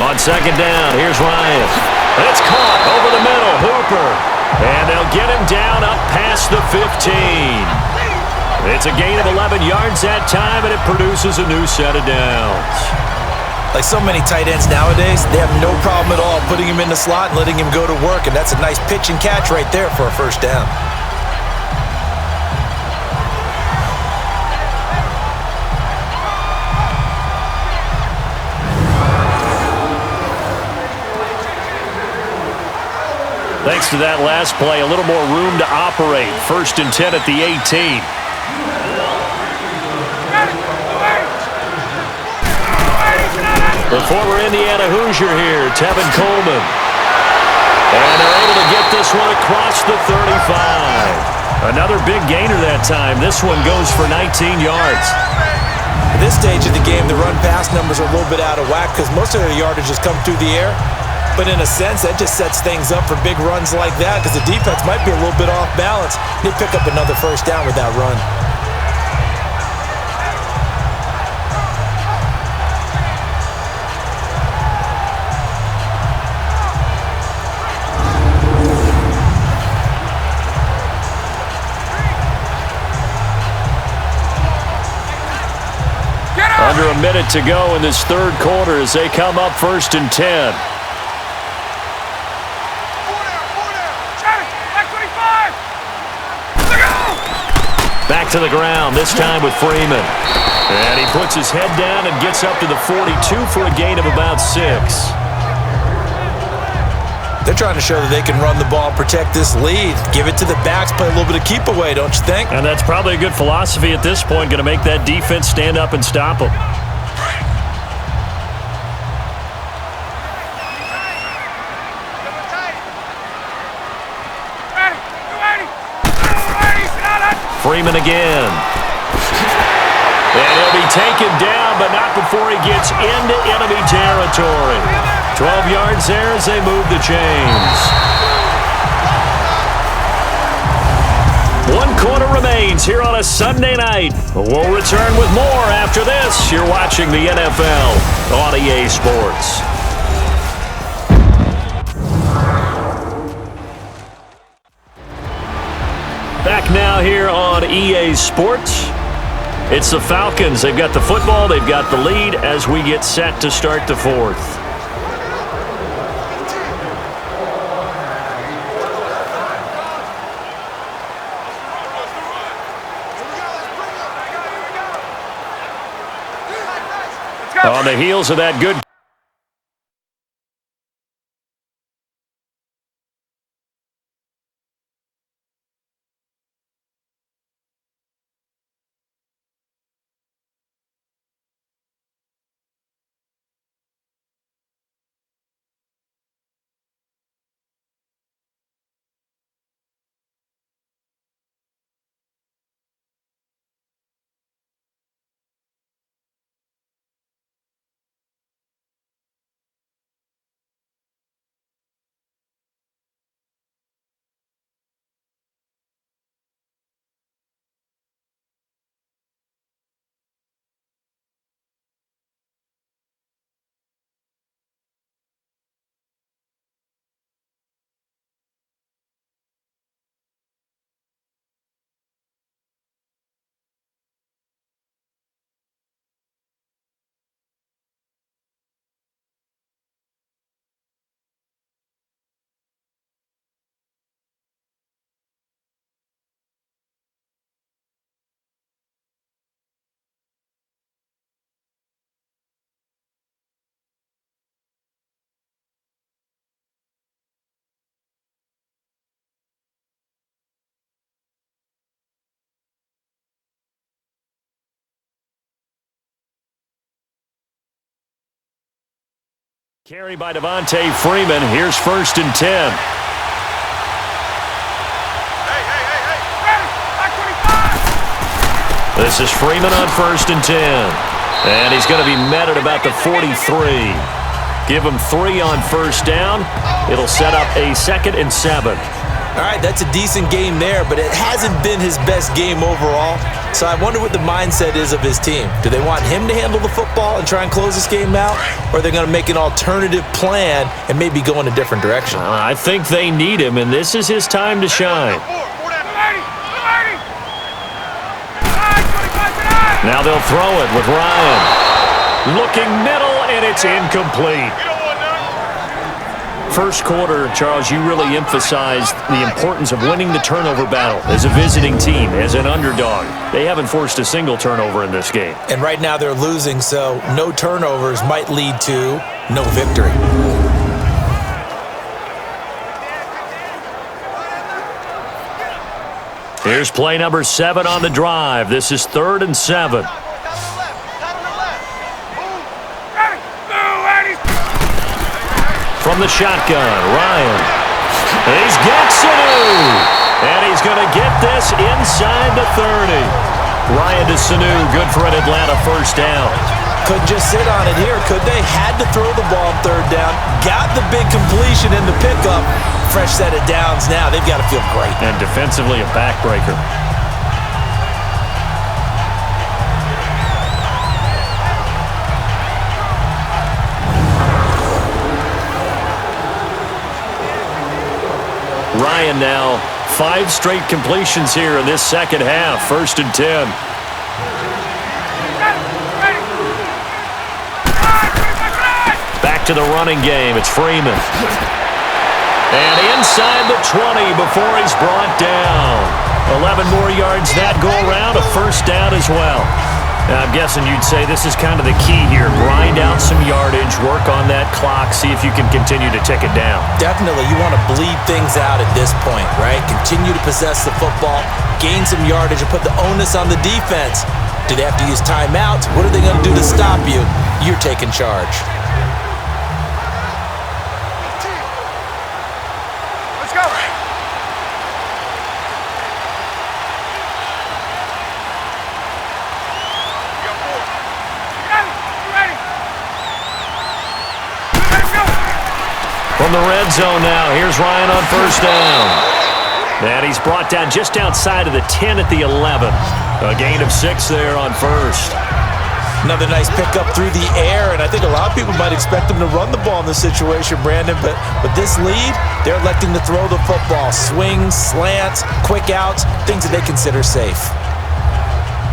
Speaker 2: On second down, here's Ryan. It's caught over the middle, Hooper. And they'll get him down up past the 15. It's a gain of 11 yards that time, and it produces a new set of downs.
Speaker 3: Like so many tight ends nowadays, they have no problem at all putting him in the slot and letting him go to work, and that's a nice pitch and catch right there for a first down.
Speaker 2: Thanks to that last play, a little more room to operate. 1st and 10 at the 18. The former Indiana Hoosier here, Tevin Coleman. And they're able to get this one across the 35. Another big gainer that time. This one goes for 19 yards.
Speaker 3: At this stage of the game, the run-pass numbers are a little bit out of whack because most of their yardage has come through the air. But in a sense, that just sets things up for big runs like that because the defense might be a little bit off balance. They pick up another first down with that run.
Speaker 2: Under a minute to go in this third quarter as they come up 1st and 10. Back to the ground, this time with Freeman. And he puts his head down and gets up to the 42 for a gain of about 6.
Speaker 3: They're trying to show that they can run the ball and protect this lead. Give it to the backs, play a little bit of keep away, don't you think?
Speaker 2: And that's probably a good philosophy at this point, going to make that defense stand up and stop them. Freeman again. And he'll be taken down, but not before he gets into enemy territory. 12 yards there as they move the chains. 1 quarter remains here on a Sunday night. We'll return with more after this. You're watching the NFL on EA Sports. Back now here on EA Sports. It's the Falcons. They've got the football. They've got the lead as we get set to start the 4th. On the heels of that good Carry by Devontae Freeman. Here's 1st and 10. This is Freeman on 1st and 10. And he's going to be met at about the 43. Give him 3 on 1st down. It'll set up a 2nd and 7.
Speaker 3: All right, that's a decent game there, but it hasn't been his best game overall. So I wonder what the mindset is of his team. Do they want him to handle the football and try and close this game out? Or are they going to make an alternative plan and maybe go in a different direction?
Speaker 2: I think they need him, and this is his time to shine. Now they'll throw it with Ryan. Looking middle, and it's incomplete. First quarter, Charles, you really emphasized the importance of winning the turnover battle as a visiting team, as an underdog. They haven't forced a single turnover in this game.
Speaker 3: And right now they're losing, so no turnovers might lead to no victory.
Speaker 2: Here's play number 7 on the drive. This is 3rd and 7. From the shotgun, Ryan. He's got Sanu. And he's going to get this inside the 30. Ryan to Sanu, good for an Atlanta 1st down.
Speaker 3: Couldn't just sit on it here, could they? Had to throw the ball on 3rd down. Got the big completion in the pickup. Fresh set of downs now. They've got to feel great.
Speaker 2: And defensively a backbreaker. Ryan now, 5 straight completions here in this second half. 1st and 10. Back to the running game. It's Freeman. And inside the 20 before he's brought down. 11 more yards that go around. A 1st down as well. Now, I'm guessing you'd say this is kind of the key here. Grind out some yardage, work on that clock, see if you can continue to tick it down.
Speaker 3: Definitely. You want to bleed things out at this point, right? Continue to possess the football, gain some yardage, and put the onus on the defense. Do they have to use timeouts? What are they going to do to stop you? You're taking charge.
Speaker 4: Let's go.
Speaker 2: From the red zone now, here's Ryan on 1st down. And he's brought down just outside of the 10 at the 11. A gain of 6 there on 1st.
Speaker 3: Another nice pickup through the air, and I think a lot of people might expect them to run the ball in this situation, Brandon, but with this lead, they're electing to throw the football. Swings, slants, quick outs, things that they consider safe.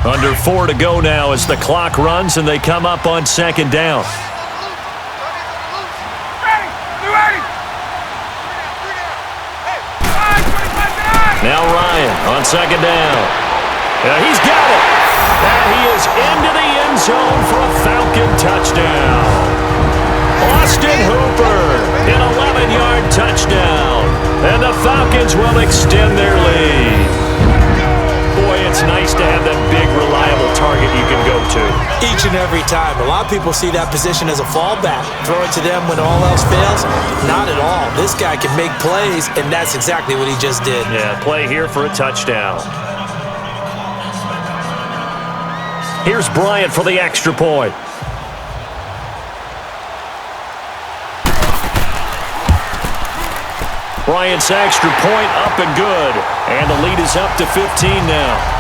Speaker 2: Under 4 to go now as the clock runs and they come up on 2nd down. Now Ryan on 2nd down. He's got it. And he is into the end zone for a Falcon touchdown. Austin Hooper, an 11-yard touchdown. And the Falcons will extend their lead. Boy, it's nice to have that big, reliable target you can go to.
Speaker 3: Each and every time. A lot of people see that position as a fallback. Throw it to them when all else fails. Not at all. This guy can make plays, and that's exactly what he just did.
Speaker 2: Yeah, play here for a touchdown. Here's Bryant for the extra point. Bryant's extra point up and good. And the lead is up to 15 now.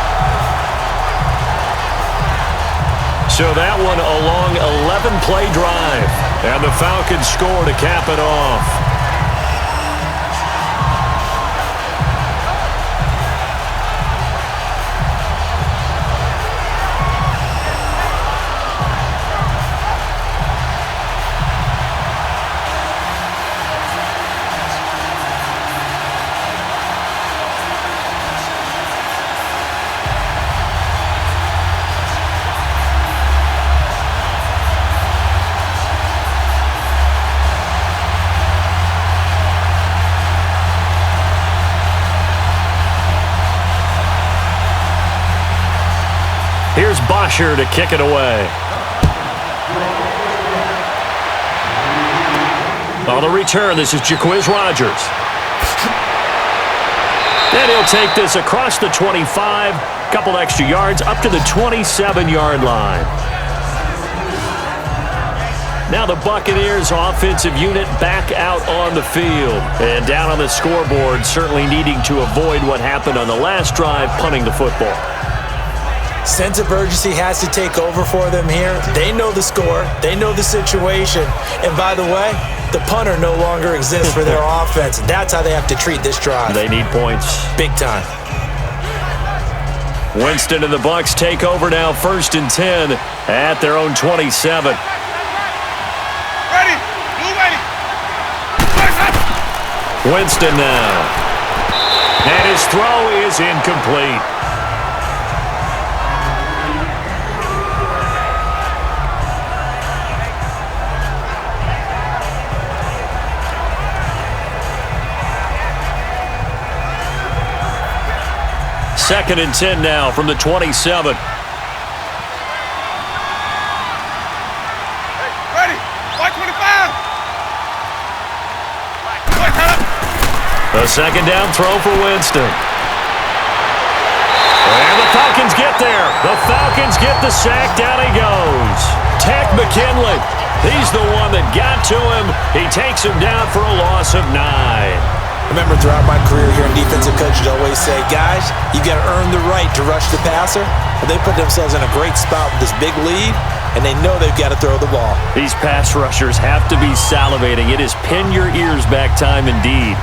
Speaker 2: So that one a long 11-play drive. And the Falcons score to cap it off. Here's Bosher to kick it away. On the return, this is Jaquiz Rogers. And he'll take this across the 25, couple extra yards up to the 27-yard line. Now the Buccaneers offensive unit back out on the field. And down on the scoreboard, certainly needing to avoid what happened on the last drive, punting the football.
Speaker 3: Sense of urgency has to take over for them here. They know the score. They know the situation. And by the way, the punter no longer exists for their offense. That's how they have to treat this drive.
Speaker 2: They need points.
Speaker 3: Big time.
Speaker 2: Winston and the Bucs take over now, 1st and 10 at their own 27.
Speaker 4: Ready. Blue ready.
Speaker 2: Winston now. And his throw is incomplete. Second and 10 now from the 27.
Speaker 4: Ready. White 25.
Speaker 2: A second down throw for Winston. And the Falcons get there. The Falcons get the sack. Down he goes. Tech McKinley. He's the one that got to him. He takes him down for a loss of 9.
Speaker 3: Remember, throughout my career here in defensive coaches always say, guys, you got to earn the right to rush the passer. Well, they put themselves in a great spot with this big lead, and they know they've got to throw the ball.
Speaker 2: These pass rushers have to be salivating. It is pin your ears back time indeed.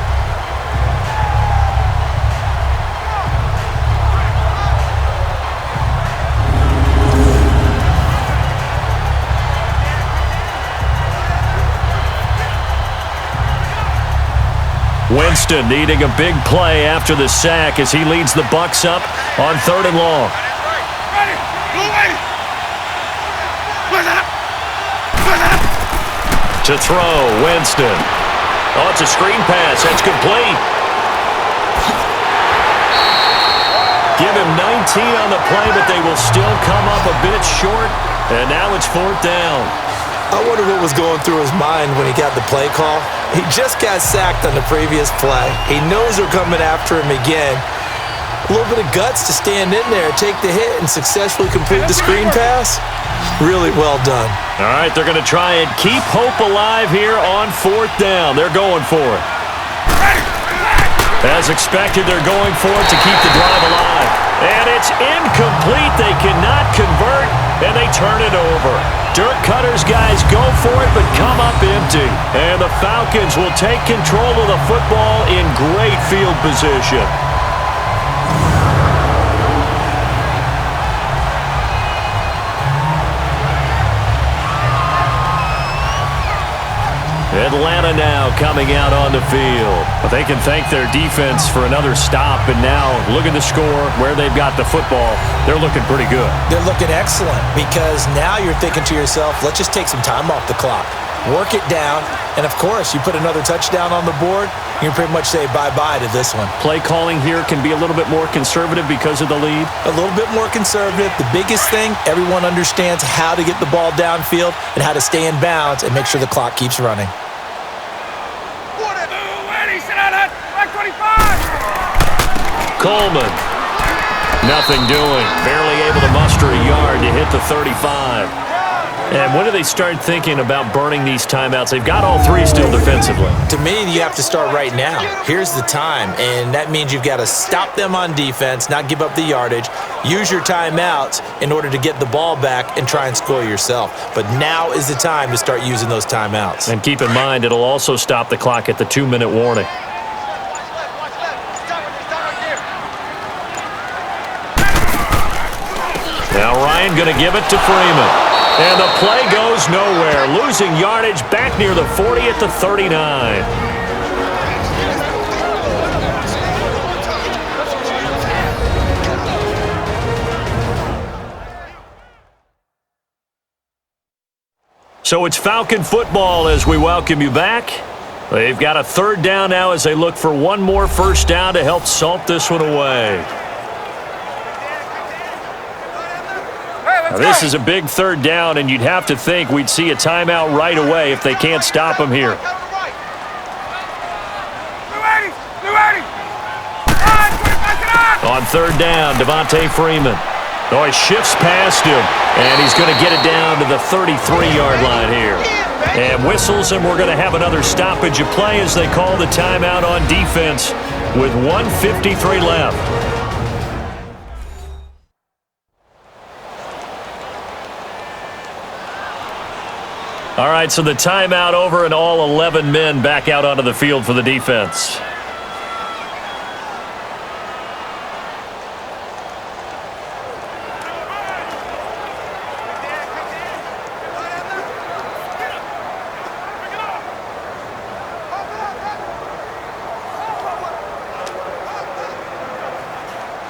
Speaker 2: Winston needing a big play after the sack as he leads the Bucs up on 3rd and long.
Speaker 4: Ready. Blue ready.
Speaker 2: To throw, Winston. Oh, it's a screen pass. That's complete. Give him 19 on the play, but they will still come up a bit short. And now it's 4th down.
Speaker 3: I wonder what was going through his mind when he got the play call. He just got sacked on the previous play. He knows they're coming after him again. A little bit of guts to stand in there, take the hit, and successfully complete the screen pass. Really well done.
Speaker 2: All right, they're going to try and keep hope alive here on 4th down. They're going for it. As expected, they're going for it to keep the drive alive. And it's incomplete. They cannot convert, and they turn it over. Dirk Cutter's guys go for it, but come up empty. And the Falcons will take control of the football in great field position. Atlanta now coming out on the field. But they can thank their defense for another stop. And now look at the score, where they've got the football. They're looking pretty good.
Speaker 3: They're looking excellent because now you're thinking to yourself, let's just take some time off the clock. Work it down. And, of course, you put another touchdown on the board, you can pretty much say bye-bye to this one.
Speaker 2: Play calling here can be a little bit more conservative because of the lead.
Speaker 3: A little bit more conservative. The biggest thing, everyone understands how to get the ball downfield and how to stay in bounds and make sure the clock keeps running.
Speaker 2: Coleman. Nothing doing. Barely able to muster a yard to hit the 35. And when do they start thinking about burning these timeouts? They've got all three still defensively.
Speaker 3: To me, you have to start right now. Here's the time, and that means you've got to stop them on defense, not give up the yardage, use your timeouts in order to get the ball back and try and score yourself. But now is the time to start using those timeouts.
Speaker 2: And keep in mind, it'll also stop the clock at the 2-minute warning. Now Ryan going to give it to Freeman. And the play goes nowhere. Losing yardage back near the 40 at the 39. So it's Falcon football as we welcome you back. They've got a third down now as they look for one more first down to help salt this one away. Now, this is a big third down, and you'd have to think we'd see a timeout right away if they can't stop them here. On third down, Devontae Freeman. Oh, he shifts past him, and he's going to get it down to the 33-yard line here. And whistles, and we're going to have another stoppage of play as they call the timeout on defense with 1:53 left. All right, so the timeout over and all 11 men back out onto the field for the defense.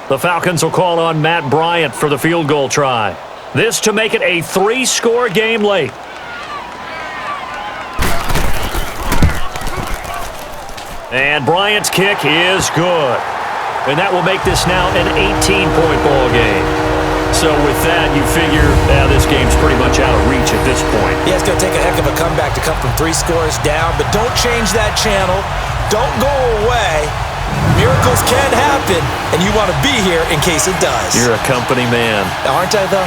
Speaker 2: The Falcons will call on Matt Bryant for the field goal try. This to make it a 3-score game late. And Bryant's kick is good. And that will make this now an 18-point ball game. So with that, you figure this game's pretty much out of reach at this point.
Speaker 3: Yeah, it's going to take a heck of a comeback to come from 3 scores down, but don't change that channel. Don't go away. Miracles can happen, and you want to be here in case it does.
Speaker 2: You're a company man.
Speaker 3: Aren't I, though?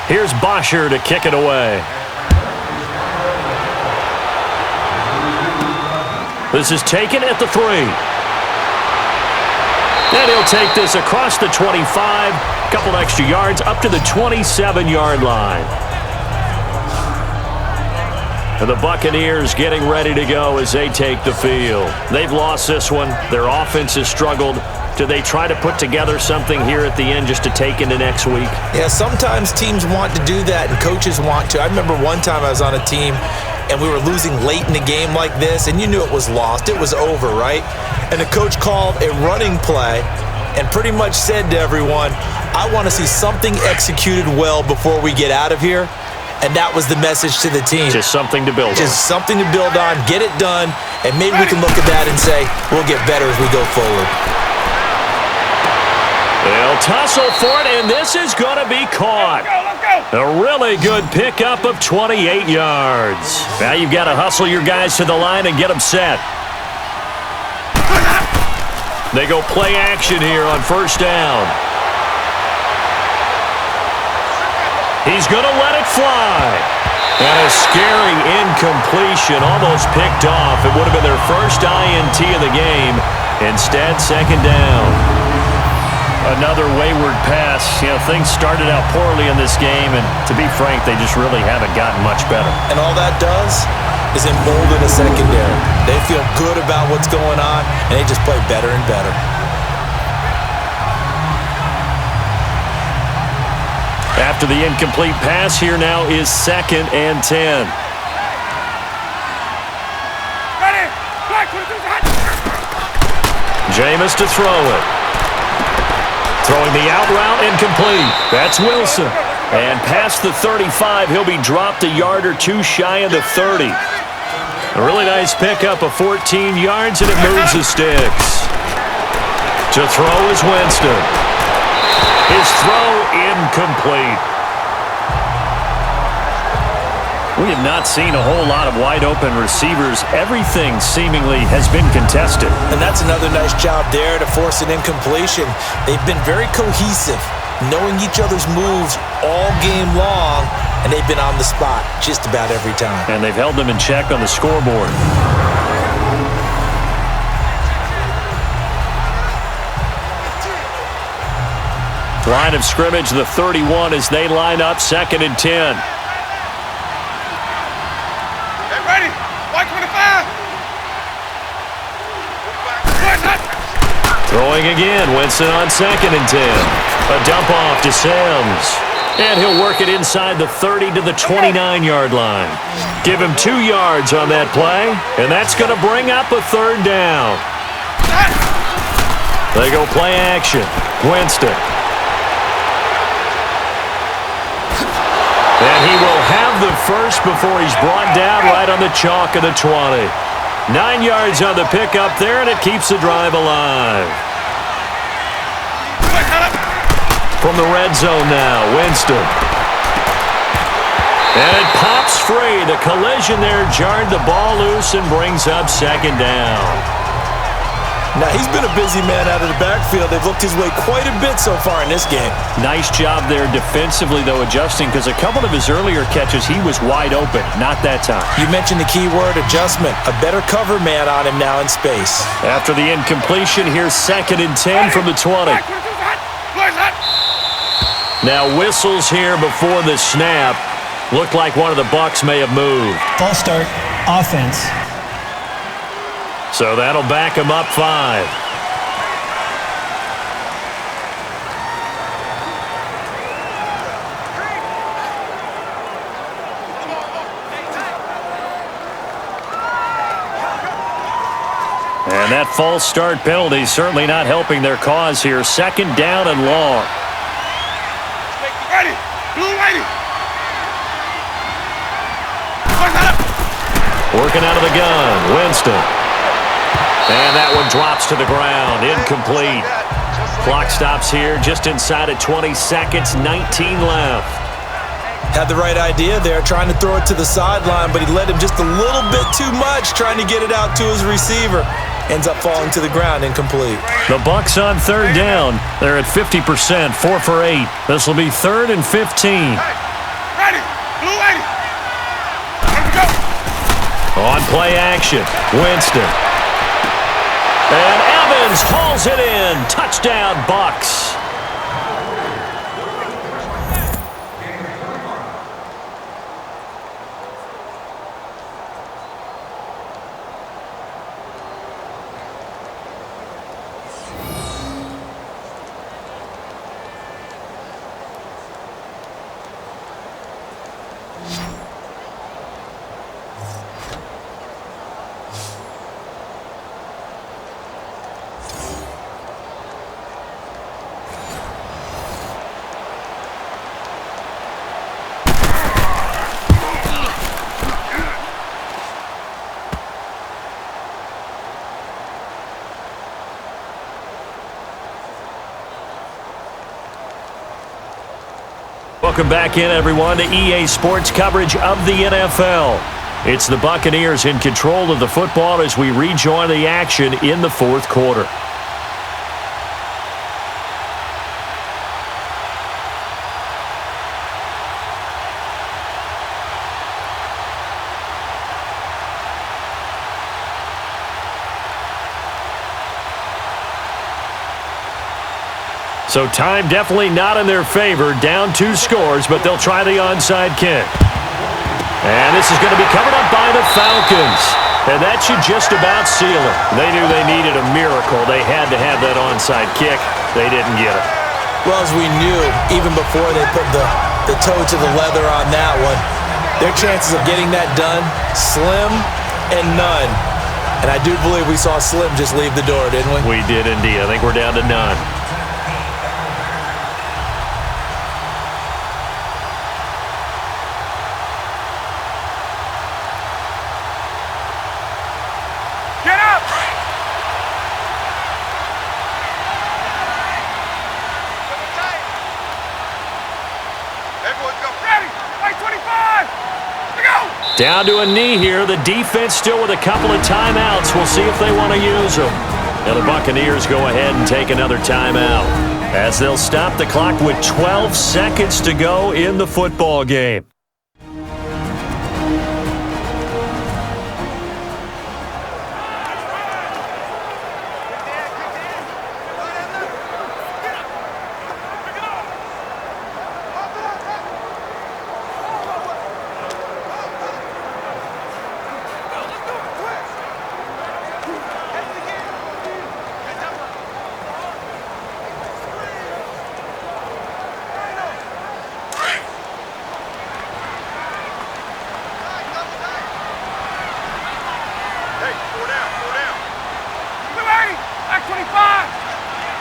Speaker 2: Here's Bosher to kick it away. This is taken at the 3. And he'll take this across the 25, a couple extra yards up to the 27-yard line. And the Buccaneers getting ready to go as they take the field. They've lost this one. Their offense has struggled. Do they try to put together something here at the end just to take into next week?
Speaker 3: Yeah, sometimes teams want to do that and coaches want to. I remember one time I was on a team and we were losing late in the game like this, and you knew it was lost. It was over, right? And the coach called a running play and pretty much said to everyone, I want to see something executed well before we get out of here. And that was the message to the team.
Speaker 2: Just something to build on.
Speaker 3: Just something to build on, get it done, and maybe we can look at that and say, we'll get better as we go forward.
Speaker 2: They'll tussle for it, and this is going to be caught. A really good pickup of 28 yards. Now you've got to hustle your guys to the line and get them set. They go play action here on first down. He's going to let it fly. And a scary incompletion, almost picked off. It would have been their first INT of the game. Instead, second down. Another wayward pass. You know, things started out poorly in this game, and to be frank, they just really haven't gotten much better.
Speaker 3: And all that does is embolden a secondary. They feel good about what's going on, and they just play better and better.
Speaker 2: After the incomplete pass, here now is 2nd and 10. Jameis to throw it. Throwing the out route incomplete. That's Wilson. And past the 35, he'll be dropped a yard or two shy of the 30. A really nice pickup of 14 yards, and it moves the sticks. To throw is Winston. His throw incomplete. We have not seen a whole lot of wide-open receivers. Everything seemingly has been contested.
Speaker 3: And that's another nice job there to force an incompletion. They've been very cohesive, knowing each other's moves all game long, and they've been on the spot just about every time.
Speaker 2: And they've held them in check on the scoreboard. Line of scrimmage, the 31 as they line up 2nd and 10. Throwing again, Winston on 2nd and 10. A dump off to Sims. And he'll work it inside the 30 to the 29-yard line. Give him 2 yards on that play, and that's going to bring up a 3rd down. They go play action. Winston. And he will have the first before he's brought down right on the chalk of the 20. 9 yards on the pickup there, and it keeps the drive alive. From the red zone now, Winston. And it pops free. The collision there jarred the ball loose and brings up second down.
Speaker 3: Now, he's been a busy man out of the backfield. They've looked his way quite a bit so far in this game.
Speaker 2: Nice job there defensively, though, adjusting, because a couple of his earlier catches, he was wide open. Not that time.
Speaker 3: You mentioned the key word, adjustment. A better cover man on him now in space.
Speaker 2: After the incompletion, here's 2nd and 10 from the 20. Now whistles here before the snap. Looked like one of the Bucs may have moved.
Speaker 5: False start, offense.
Speaker 2: So that'll back him up 5. And that false start penalty certainly not helping their cause here. 2nd down and long.
Speaker 4: Ready. Blue ready.
Speaker 2: Working out of the gun, Winston. And that one drops to the ground, incomplete. Clock stops here just inside of 20 seconds, 19 left.
Speaker 3: Had the right idea there, trying to throw it to the sideline, but he led him just a little bit too much, trying to get it out to his receiver. Ends up falling to the ground, incomplete.
Speaker 2: The Bucs on 3rd down. They're at 50%, 4 for 8. This will be 3rd and 15.
Speaker 4: Ready. Blue ready. Let's go.
Speaker 2: On play action, Winston. And Evans hauls it in. Touchdown, Bucs. Welcome back in, everyone, to EA Sports coverage of the NFL. It's the Buccaneers in control of the football as we rejoin the action in the 4th quarter. So time definitely not in their favor. Down 2 scores, but they'll try the onside kick. And this is going to be covered up by the Falcons. And that should just about seal it. They knew they needed a miracle. They had to have that onside kick. They didn't get it.
Speaker 3: Well, as we knew, even before they put the toe to the leather on that one, their chances of getting that done, slim and none. And I do believe we saw Slim just leave the door, didn't we?
Speaker 2: We did indeed. I think we're down to none. Down to a knee here. The defense still with a couple of timeouts. We'll see if they want to use them. Now the Buccaneers go ahead and take another timeout as they'll stop the clock with 12 seconds to go in the football game.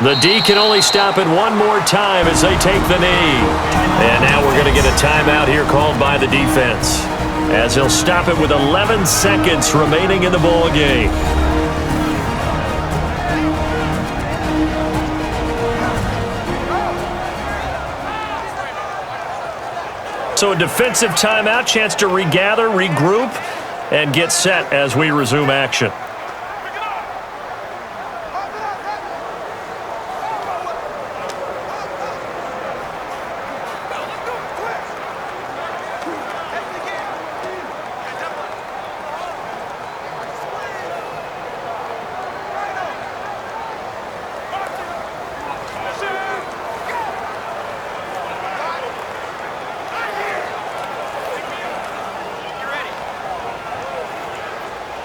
Speaker 2: The D can only stop it one more time as they take the knee. And now we're going to get a timeout here called by the defense, as he'll stop it with 11 seconds remaining in the ball game. So a defensive timeout, chance to regather, regroup, and get set as we resume action.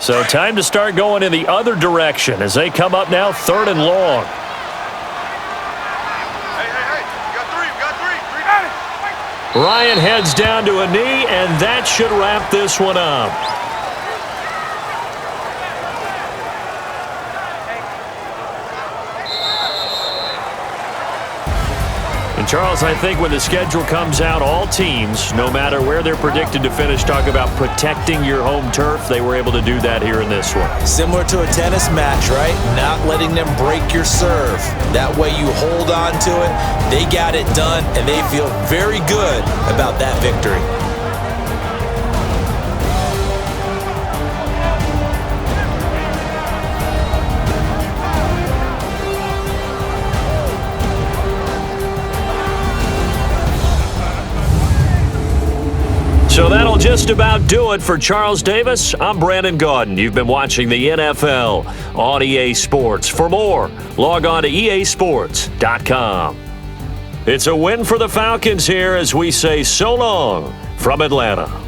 Speaker 2: So time to start going in the other direction as they come up now 3rd and long.
Speaker 4: Hey, we got three.
Speaker 2: Ryan heads down to a knee, and that should wrap this one up. And Charles, I think when the schedule comes out, all teams, no matter where they're predicted to finish, talk about protecting your home turf. They were able to do that here in this one.
Speaker 3: Similar to a tennis match, right? Not letting them break your serve. That way you hold on to it. They got it done, and they feel very good about that victory.
Speaker 2: So that'll just about do it for Charles Davis. I'm Brandon Gaudin. You've been watching the NFL on EA Sports. For more, log on to easports.com. It's a win for the Falcons here as we say so long from Atlanta.